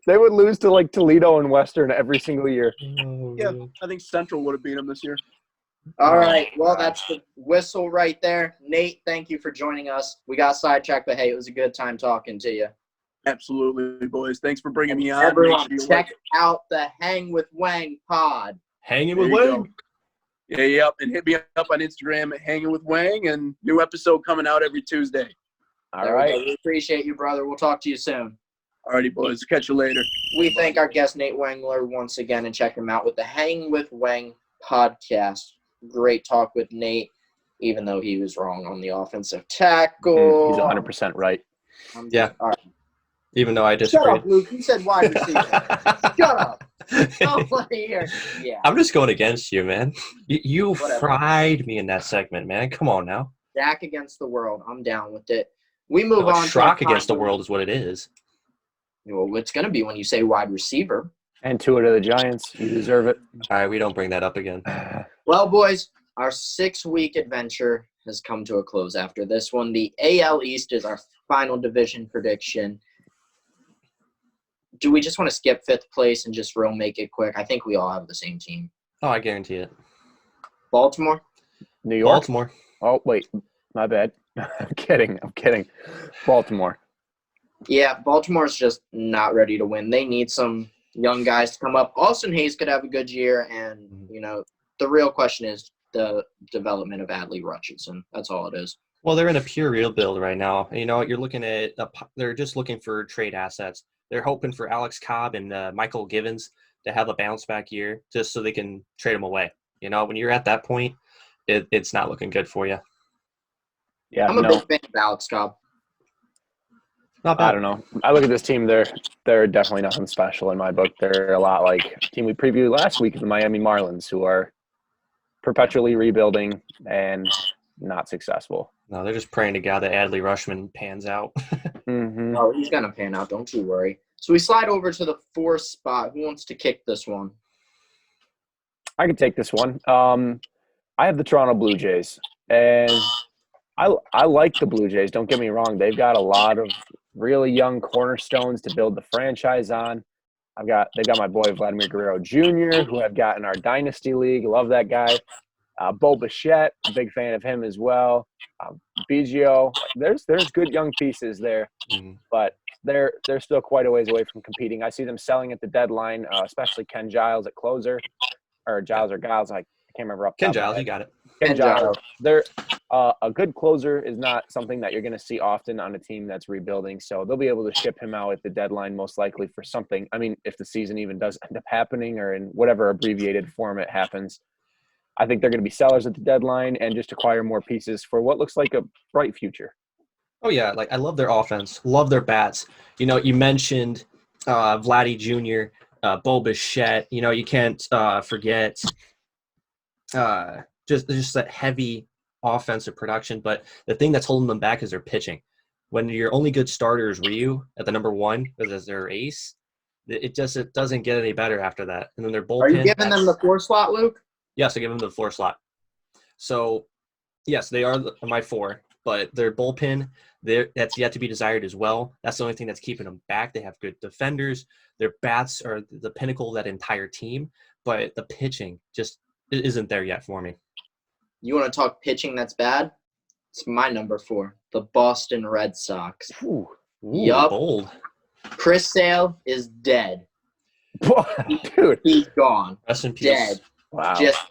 They would lose to like Toledo and Western every single year. Yeah, I think Central would have beat them this year. All right. Well, that's the whistle right there. Nate, thank you for joining us. We got sidetracked, but hey, it was a good time talking to you. Absolutely, boys. Thanks for bringing me on. Everyone, Make sure you check out the Hang with Wang pod. Hanging There with you Wang. go. Yeah, yep. And hit me up on Instagram at Hanging with Wang, and new episode coming out every Tuesday. All There we right. go. We appreciate you, brother. We'll talk to you soon. Alrighty, boys. Catch you later. We thank our guest, Nate Wengler, once again, and check him out with the Hang with Wang podcast. Great talk with Nate, even though he was wrong on the offensive tackle. He's 100% right. Yeah. All right. Even though I Shut disagreed. up, Luke. You said wide receiver. Shut up. Don't want to hear. Yeah. I'm just going against you, man. You Whatever. fried me in that segment, man. Come on now. Dak against the world. I'm down with it. We move No, on. Schrock to against the world is what it is. Well, it's going to be when you say wide receiver. And Tua to the Giants. You deserve it. All right, we don't bring that up again. Well, boys, our 6-week adventure has come to a close after this one. The AL East is our final division prediction. Do we just want to skip 5th place and just real make it quick? I think we all have the same team. Oh, I guarantee it. Baltimore? New York. Baltimore. Oh, wait. My bad. I'm kidding. Baltimore. Yeah, Baltimore's just not ready to win. They need some young guys to come up. Austin Hayes could have a good year, and, the real question is the development of Adley Rutchinson. That's all it is. Well, they're in a pure rebuild right now. You're looking at they're just looking for trade assets. They're hoping for Alex Cobb and Michael Givens to have a bounce back year just so they can trade them away. When you're at that point, it's not looking good for you. Yeah, I'm a big fan of Alex Cobb. Not bad. I don't know. I look at this team. They're definitely nothing special in my book. They're a lot like a team we previewed last week, the Miami Marlins, who are perpetually rebuilding and not successful. No, they're just praying to God that Adley Rushman pans out. Mm-hmm. Oh, he's going to pan out. Don't you worry. So we slide over to the 4th spot. Who wants to kick this one? I can take this one. I have the Toronto Blue Jays, and I like the Blue Jays. Don't get me wrong; they've got a lot of really young cornerstones to build the franchise on. They've got my boy Vladimir Guerrero Jr., who I've got in our dynasty league. Love that guy. Bo Bichette, big fan of him as well. Biggio, there's good young pieces there, but they're still quite a ways away from competing. I see them selling at the deadline, especially Ken Giles at closer, or Giles or Giles. I can't remember up. Ken Giles, you got it. Ken Giles. They're a good closer is not something that you're going to see often on a team that's rebuilding. So they'll be able to ship him out at the deadline most likely for something. I mean, if the season even does end up happening or in whatever abbreviated form it happens, I think they're going to be sellers at the deadline and just acquire more pieces for what looks like a bright future. Oh yeah, like I love their offense, love their bats. You know, you mentioned Vladdy Jr., Bo Bichette. You know, you can't forget just that heavy offensive production. But the thing that's holding them back is their pitching. When your only good starter is Ryu at the number one as their ace, it doesn't get any better after that. And then their Are you bullpen. giving them the 4 slot, Luke? Yes, I give them the floor slot. So yes, they are my 4, but their bullpen, that's yet to be desired as well. That's the only thing that's keeping them back. They have good defenders. Their bats are the pinnacle of that entire team, but the pitching just isn't there yet for me. You want to talk pitching that's bad? It's my number 4, the Boston Red Sox. Ooh. Yup. Bold. Chris Sale is dead. Dude. He's gone. Rest in peace. Dead. Wow. Just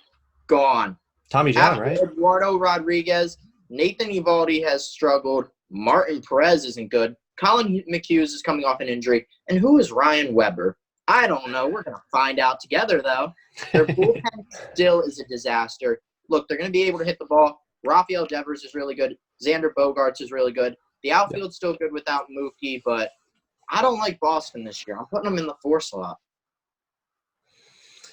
gone. Tommy John, After right? Eduardo Rodriguez, Nathan Eovaldi has struggled. Martin Perez isn't good. Colin McHughes is coming off an injury. And who is Ryan Weber? I don't know. We're going to find out together, though. Their bullpen still is a disaster. Look, they're going to be able to hit the ball. Rafael Devers is really good. Xander Bogaerts is really good. The outfield's still good without Mookie, but I don't like Boston this year. I'm putting them in the 4 slot.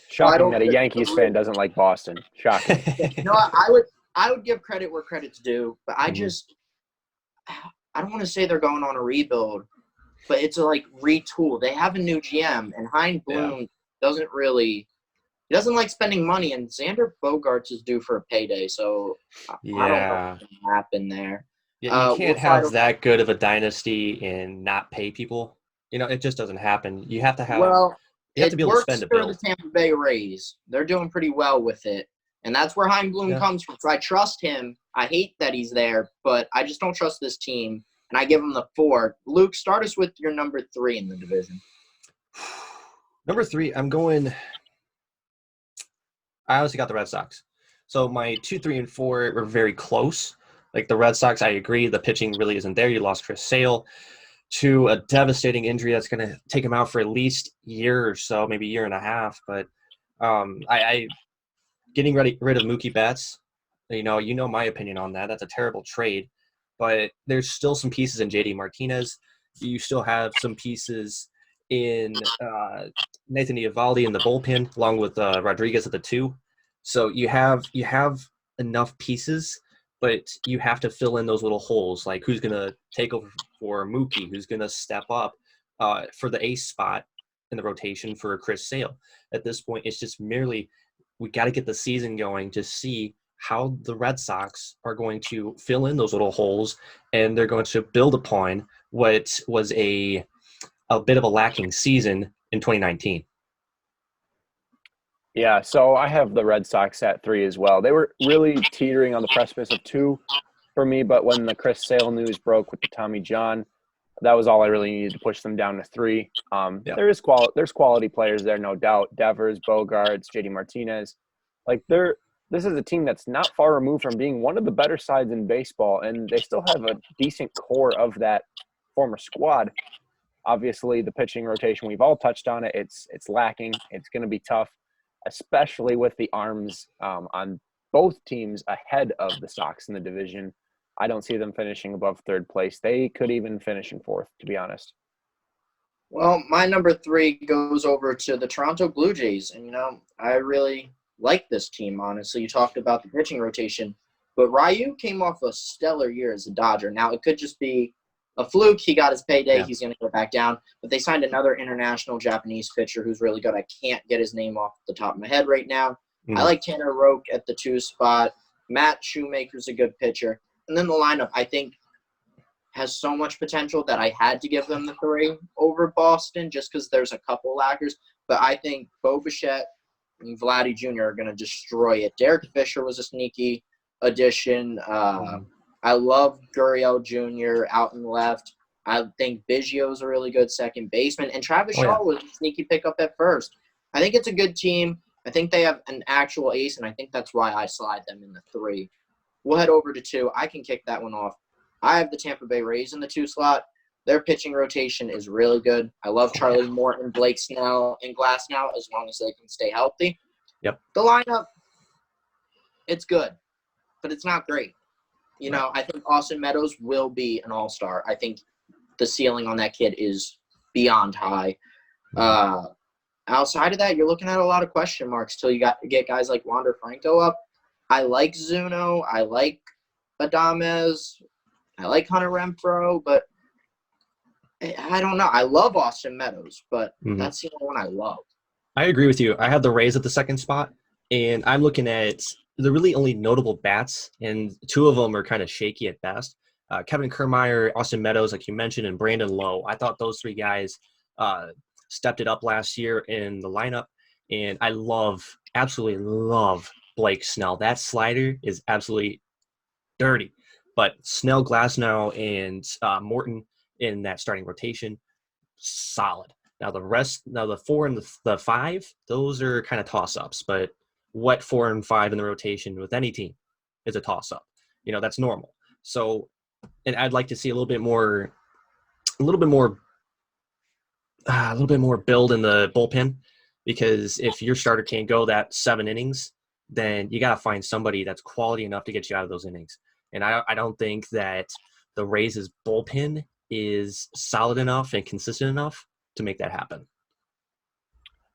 Shocking that a Yankees fan doesn't like Boston. Shocking. You know what? I would give credit where credit's due, but I don't want to say they're going on a rebuild, but it's a retool. They have a new GM, and Hein Bloom doesn't like spending money, and Xander Bogaerts is due for a payday, so I don't know what's going to happen there. Yeah, you can't have that good of a dynasty and not pay people. You know, it just doesn't happen. You have to have. Well, you have to be able to spend a bill. It works for the Tampa Bay Rays. They're doing pretty well with it. And that's where Hein Bloom comes from. So I trust him. I hate that he's there, but I just don't trust this team. And I give him the 4. Luke, start us with your number 3 in the division. Number 3, I'm going – I honestly got the Red Sox. So my 2, 3, and 4 were very close. Like the Red Sox, I agree. The pitching really isn't there. You lost Chris Sale to a devastating injury that's going to take him out for at least a year or so, maybe a year and a half. But I getting rid of Mookie Betts, you know my opinion on that. That's a terrible trade. But there's still some pieces in J.D. Martinez. You still have some pieces in Nathan Eovaldi in the bullpen, along with Rodriguez at the 2. So you have enough pieces, but you have to fill in those little holes, like who's going to take over for Mookie, who's going to step up for the ace spot in the rotation for Chris Sale. At this point, it's just merely we got to get the season going to see how the Red Sox are going to fill in those little holes, and they're going to build upon what was a bit of a lacking season in 2019. Yeah, so I have the Red Sox at 3 as well. They were really teetering on the precipice of 2 for me, but when the Chris Sale news broke with the Tommy John, that was all I really needed to push them down to 3. There's quality players there, no doubt. Devers, Bogaerts, J.D. Martinez. This is a team that's not far removed from being one of the better sides in baseball, and they still have a decent core of that former squad. Obviously, the pitching rotation, we've all touched on it. It's lacking. It's going to be tough, especially with the arms on both teams ahead of the Sox in the division. I don't see them finishing above 3rd place. They could even finish in 4th, to be honest. Well, my number 3 goes over to the Toronto Blue Jays. And, I really like this team, honestly. You talked about the pitching rotation. But Ryu came off a stellar year as a Dodger. Now, it could just be a fluke. He got his payday. Yeah. He's going to go back down. But they signed another international Japanese pitcher who's really good. I can't get his name off the top of my head right now. I like Tanner Roque at the 2 spot. Matt Shoemaker's a good pitcher. And then the lineup, I think, has so much potential that I had to give them the 3 over Boston just because there's a couple lackers. But I think Bo Bichette and Vladdy Jr. are going to destroy it. Derek Fisher was a sneaky addition. I love Gurriel Jr. out and left. I think Biggio's a really good second baseman. And Travis Shaw was a sneaky pickup at first. I think it's a good team. I think they have an actual ace, and I think that's why I slide them in the 3. We'll head over to 2. I can kick that one off. I have the Tampa Bay Rays in the 2 slot. Their pitching rotation is really good. I love Charlie Morton, Blake Snell, and Glasnow as long as they can stay healthy. Yep. The lineup, it's good, but it's not great. You know, I think Austin Meadows will be an all-star. I think the ceiling on that kid is beyond high. Outside of that, you're looking at a lot of question marks till you get guys like Wander Franco up. I like Zuno. I like Adames. I like Hunter Renfroe, but I don't know. I love Austin Meadows, but that's the only one I love. I agree with you. I have the Rays at the second spot, and I'm looking at the really only notable bats, and two of them are kind of shaky at best. Kevin Kiermaier, Austin Meadows, like you mentioned, and Brandon Lowe. I thought those three guys stepped it up last year in the lineup, and I absolutely love Blake Snell. That slider is absolutely dirty, but Snell, Glasnow, and Morton in that starting rotation, solid. Now the 4 and the 5, those are kind of toss-ups, but what 4 and 5 in the rotation with any team is a toss-up. You know, that's normal. So, and I'd like to see a little bit more build in the bullpen, because if your starter can't go that 7 innings, then you got to find somebody that's quality enough to get you out of those innings. And I don't think that the Rays' bullpen is solid enough and consistent enough to make that happen.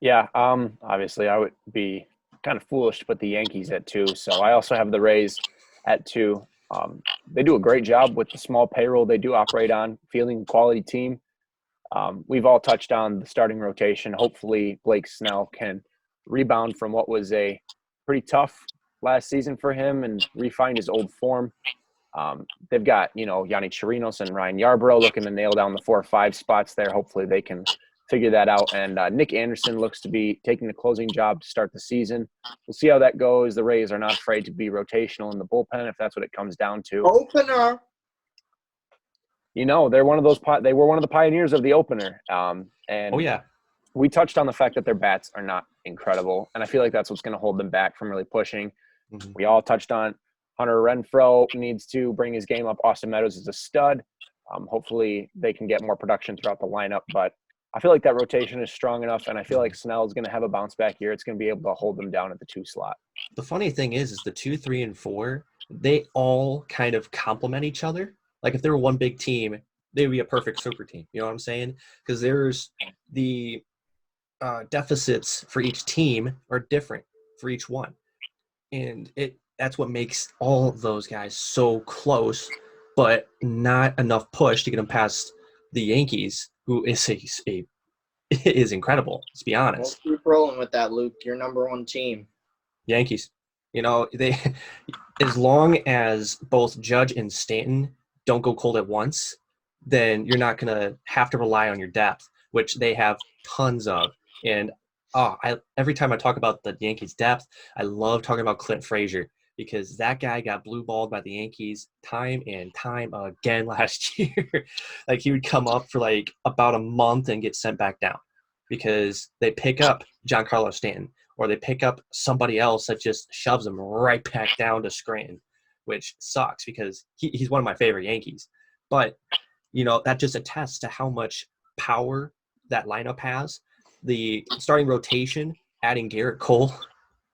Yeah, obviously I would be kind of foolish to put the Yankees at 2, so I also have the Rays at 2. They do a great job with the small payroll they do operate on, fielding a quality team. We've all touched on the starting rotation. Hopefully Blake Snell can rebound from what was a pretty tough last season for him and refine his old form. They've got, Yanni Chirinos and Ryan Yarbrough looking to nail down the 4 or 5 spots there. Hopefully they can figure that out. And Nick Anderson looks to be taking the closing job to start the season. We'll see how that goes. The Rays are not afraid to be rotational in the bullpen if that's what it comes down to. Opener. They're one of those. They were one of the pioneers of the opener. And Oh yeah, we touched on the fact that their bats are not incredible, and I feel like that's what's going to hold them back from really pushing. We all touched on Hunter Renfroe needs to bring his game up. Austin Meadows is a stud. Hopefully they can get more production throughout the lineup, but I feel like that rotation is strong enough, and I feel like Snell is going to have a bounce back year. It's going to be able to hold them down at the 2 slot. The funny thing is the 2, 3, and 4, they all kind of complement each other. Like if they were one big team, they would be a perfect super team. You know what I'm saying? Because there's the deficits for each team are different for each one. And that's what makes all of those guys so close, but not enough push to get them past the Yankees, who is is incredible. Let's be honest. We'll keep rolling with that, Luke. Your number 1 team. Yankees. They as long as both Judge and Stanton don't go cold at once, then you're not going to have to rely on your depth, which they have tons of. And every time I talk about the Yankees' depth, I love talking about Clint Frazier, because that guy got blue balled by the Yankees time and time again last year. Like he would come up for like about a month and get sent back down because they pick up Giancarlo Stanton, or they pick up somebody else that just shoves them right back down to Scranton, which sucks because he's one of my favorite Yankees. But, that just attests to how much power that lineup has. The starting rotation, adding Garrett Cole,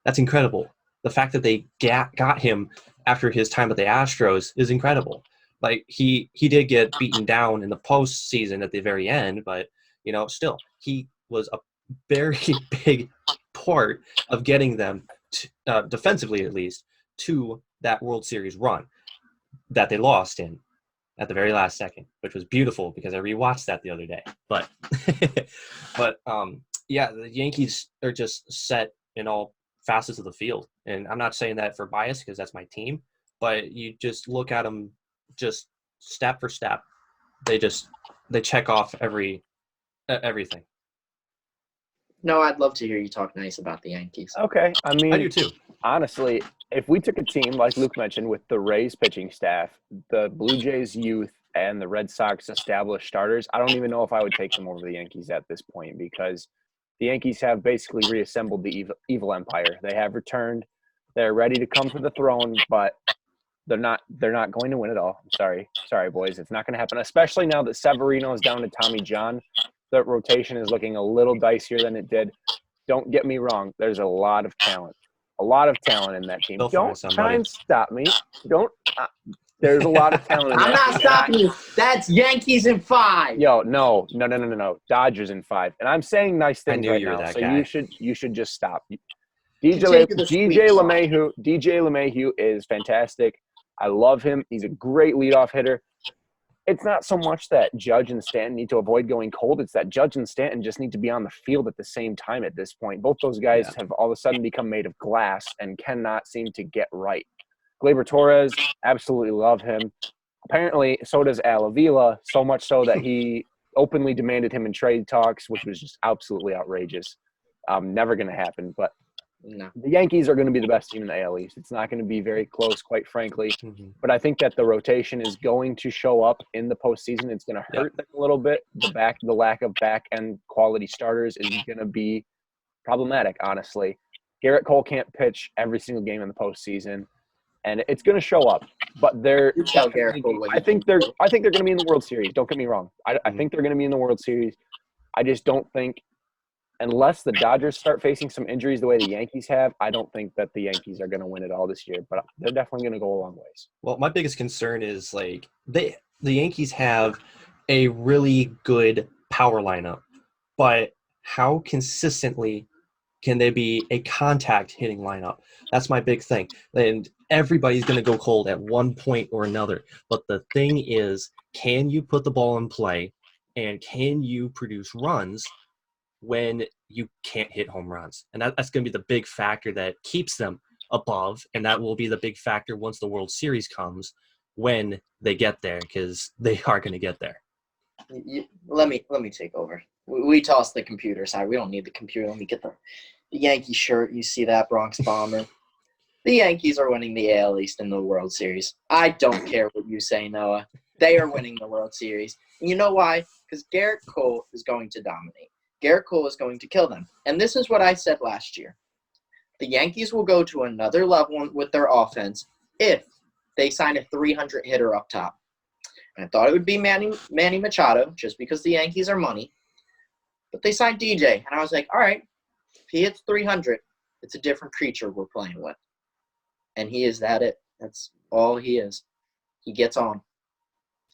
that's incredible. The fact that they got him after his time at the Astros is incredible. Like he did get beaten down in the postseason at the very end, but, still, he was a very big part of getting them, defensively at least, to that World Series run that they lost in at the very last second, which was beautiful because I rewatched that the other day. But, the Yankees are just set in all facets of the field. And I'm not saying that for bias because that's my team, but you just look at them just step for step. They check off everything. No, I'd love to hear you talk nice about the Yankees. Okay. I mean, I do too. Honestly, if we took a team, like Luke mentioned, with the Rays pitching staff, the Blue Jays youth, and the Red Sox established starters, I don't even know if I would take them over the Yankees at this point, because the Yankees have basically reassembled the evil empire. They have returned. They're ready to come for the throne, but they're not going to win it all. I'm sorry, boys. It's not going to happen, especially now that Severino is down to Tommy John. The rotation is looking a little dicier than it did. Don't get me wrong. There's a lot of talent in that team. They'll Don't find try and stop me. Don't. There's a lot of talent in I'm that. not stopping you. That's Yankees in 5. Yo, no. Dodgers in 5. And I'm saying nice I things knew right you were now, that so guy. you should just stop. Continue the sweet talk. DJ LeMahieu is fantastic. I love him. He's a great leadoff hitter. It's not so much that Judge and Stanton need to avoid going cold. It's that Judge and Stanton just need to be on the field at the same time at this point. Both those guys have all of a sudden become made of glass and cannot seem to get right. Gleyber Torres, absolutely love him. Apparently, so does Al Avila, so much so that he openly demanded him in trade talks, which was just absolutely outrageous. Never going to happen. But No. the Yankees are going to be the best team in the AL East. It's not going to be very close, quite frankly. Mhm. But I think that the rotation is going to show up in the postseason. It's going to hurt them a little bit. The lack of back-end quality starters is going to be problematic, honestly. Garrett Cole can't pitch every single game in the postseason, and it's going to show up. But they're You tell Garrett Cole what I you think they're do. going to be in the World Series. Don't get me wrong. I think they're going to be in the World Series. I just don't think, unless the Dodgers start facing some injuries the way the Yankees have, I don't think that the Yankees are going to win it all this year. But they're definitely going to go a long ways. Well, my biggest concern is like the Yankees have a really good power lineup, but how consistently can they be a contact hitting lineup? That's my big thing. And everybody's going to go cold at one point or another. But the thing is, can you put the ball in play and can you produce runs when you can't hit home runs? And that's going to be the big factor that keeps them above, and that will be the big factor once the World Series comes when they get there, because they are going to get there. Let me take over. We toss the computer aside. We don't need the computer. Let me get the Yankee shirt. You see that, Bronx Bomber? The Yankees are winning the AL East in the World Series. I don't care what you say, Noah. They are winning the World Series. And you know why? Because Garrett Cole is going to dominate. Garrett Cole is going to kill them. And this is what I said last year. The Yankees will go to another level with their offense if they sign a 300 hitter up top. And I thought it would be Manny Machado, just because the Yankees are money. But they signed DJ. And I was like, all right, if he hits 300, it's a different creature we're playing with. And he is that it. That's all he is. He gets on.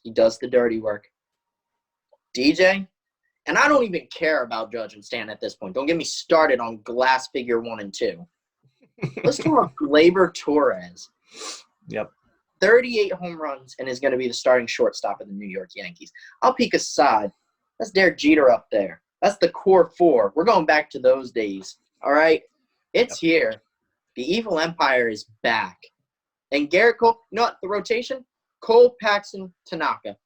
He does the dirty work. DJ, and I don't even care about Judge and Stan at this point. Don't get me started on glass figure 1 and 2. Let's talk about Gleyber Torres. Yep. 38 home runs and is going to be the starting shortstop of the New York Yankees. I'll peek aside. That's Derek Jeter up there. That's the core 4. We're going back to those days. All right? It's here. The evil empire is back. And Garrett Cole, you know what? The rotation, Cole, Paxton, Tanaka.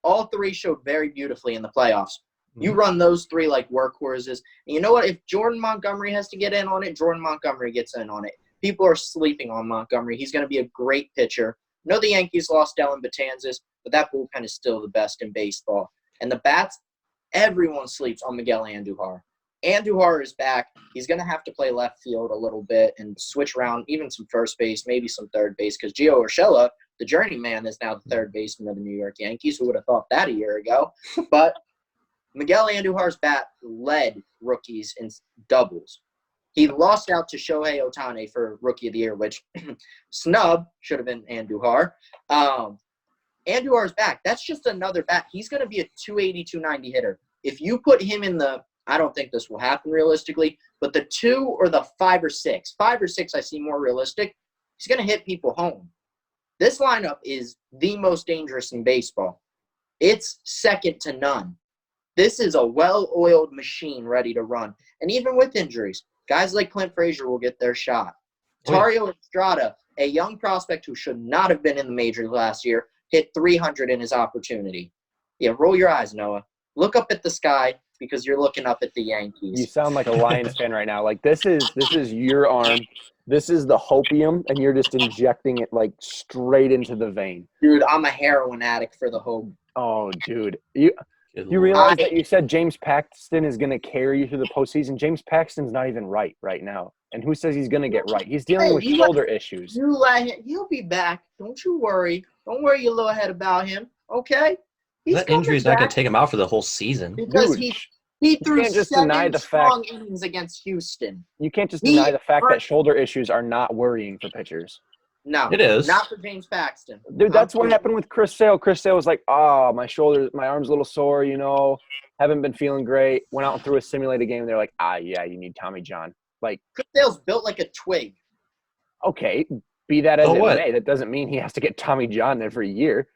All 3 showed very beautifully in the playoffs. You run those 3 like workhorses. And you know what? If Jordan Montgomery has to get in on it, Jordan Montgomery gets in on it. People are sleeping on Montgomery. He's going to be a great pitcher. I know the Yankees lost Dellin Betances, but that bullpen is still the best in baseball. And the bats, everyone sleeps on Miguel Andujar. Andujar is back. He's going to have to play left field a little bit and switch around even some first base, maybe some third base, because Gio Urshela, the journeyman, is now the third baseman of the New York Yankees. Who would have thought that a year ago? But Miguel Andujar's bat led rookies in doubles. He lost out to Shohei Ohtani for Rookie of the Year, which snub should have been Andujar. Andujar's back. That's just another bat. He's going to be a 280, 290 hitter. If you put him in the – I don't think this will happen realistically, but the 2 or the 5 or 6. 5 or 6 I see more realistic. He's going to hit people home. This lineup is the most dangerous in baseball. It's second to none. This is a well-oiled machine ready to run. And even with injuries, guys like Clint Frazier will get their shot. Tario Estrada, a young prospect who should not have been in the majors last year, hit 300 in his opportunity. Yeah, roll your eyes, Noah. Look up at the sky because you're looking up at the Yankees. You sound like a Lions fan right now. Like this is your arm. This is the hopium, and you're just injecting it like straight into the vein. Dude, I'm a heroin addict for the hope. Oh, dude. You realize that you said James Paxton is going to carry you through the postseason? James Paxton's not even right now. And who says he's going to get right? He's dealing with shoulder issues. You let him. He'll be back. Don't you worry. Don't worry your little head about him, okay? That injury is not going to take him out for the whole season. Because Dude, he threw can't just deny 7 the strong fact- innings against Houston. You can't just deny the fact that shoulder issues are not worrying for pitchers. No, It is. not for James Paxton. Dude, that's what happened with Chris Sale. Chris Sale was like, "Oh, my shoulder, my arm's a little sore. You know, haven't been feeling great." Went out and threw a simulated game. And they're like, "Yeah, you need Tommy John." Like, Chris Sale's built like a twig. okay, be that as So it what? may, that doesn't mean he has to get Tommy John every year.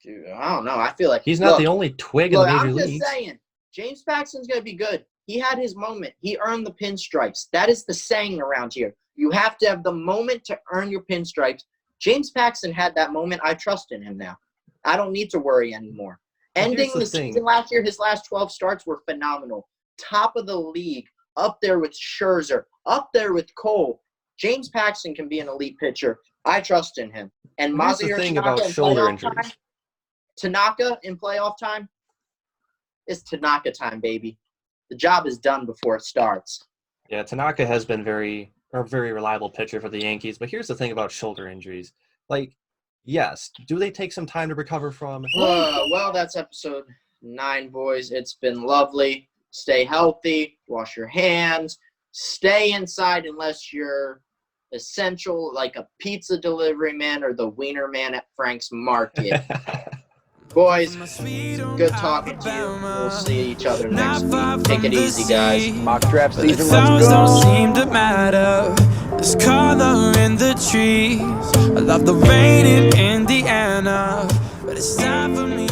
Dude, I don't know. I feel like He's not the only twig in the major I'm leagues. just saying, James Paxton's gonna be good. He had his moment. He earned the pinstripes. That is the saying around here. You have to have the moment to earn your pinstripes. James Paxton had that moment. I trust in him now. I don't need to worry anymore. Well, Ending here's the the thing. season last year, his last 12 starts were phenomenal. Top of the league, up there with Scherzer, up there with Cole. James Paxton can be an elite pitcher. I trust in him. And Here's the Masahiro thing Tanaka about in shoulder playoff injuries. time, Tanaka in playoff time, it's Tanaka time, baby. The job is done before it starts. Yeah, Tanaka has been a very reliable pitcher for the Yankees. But here's the thing about shoulder injuries. Like, yes, do they take some time to recover from? Well, that's episode 9, boys. It's been lovely. Stay healthy. Wash your hands. Stay inside unless you're essential, like a pizza delivery man or the wiener man at Frank's Market. Boys, good talking to you. We'll see each other next week. Take it easy, guys. Mock draft But the season, flowers let's don't go. seem to matter. There's color in the trees. I love the rain in Indiana, but it's time for me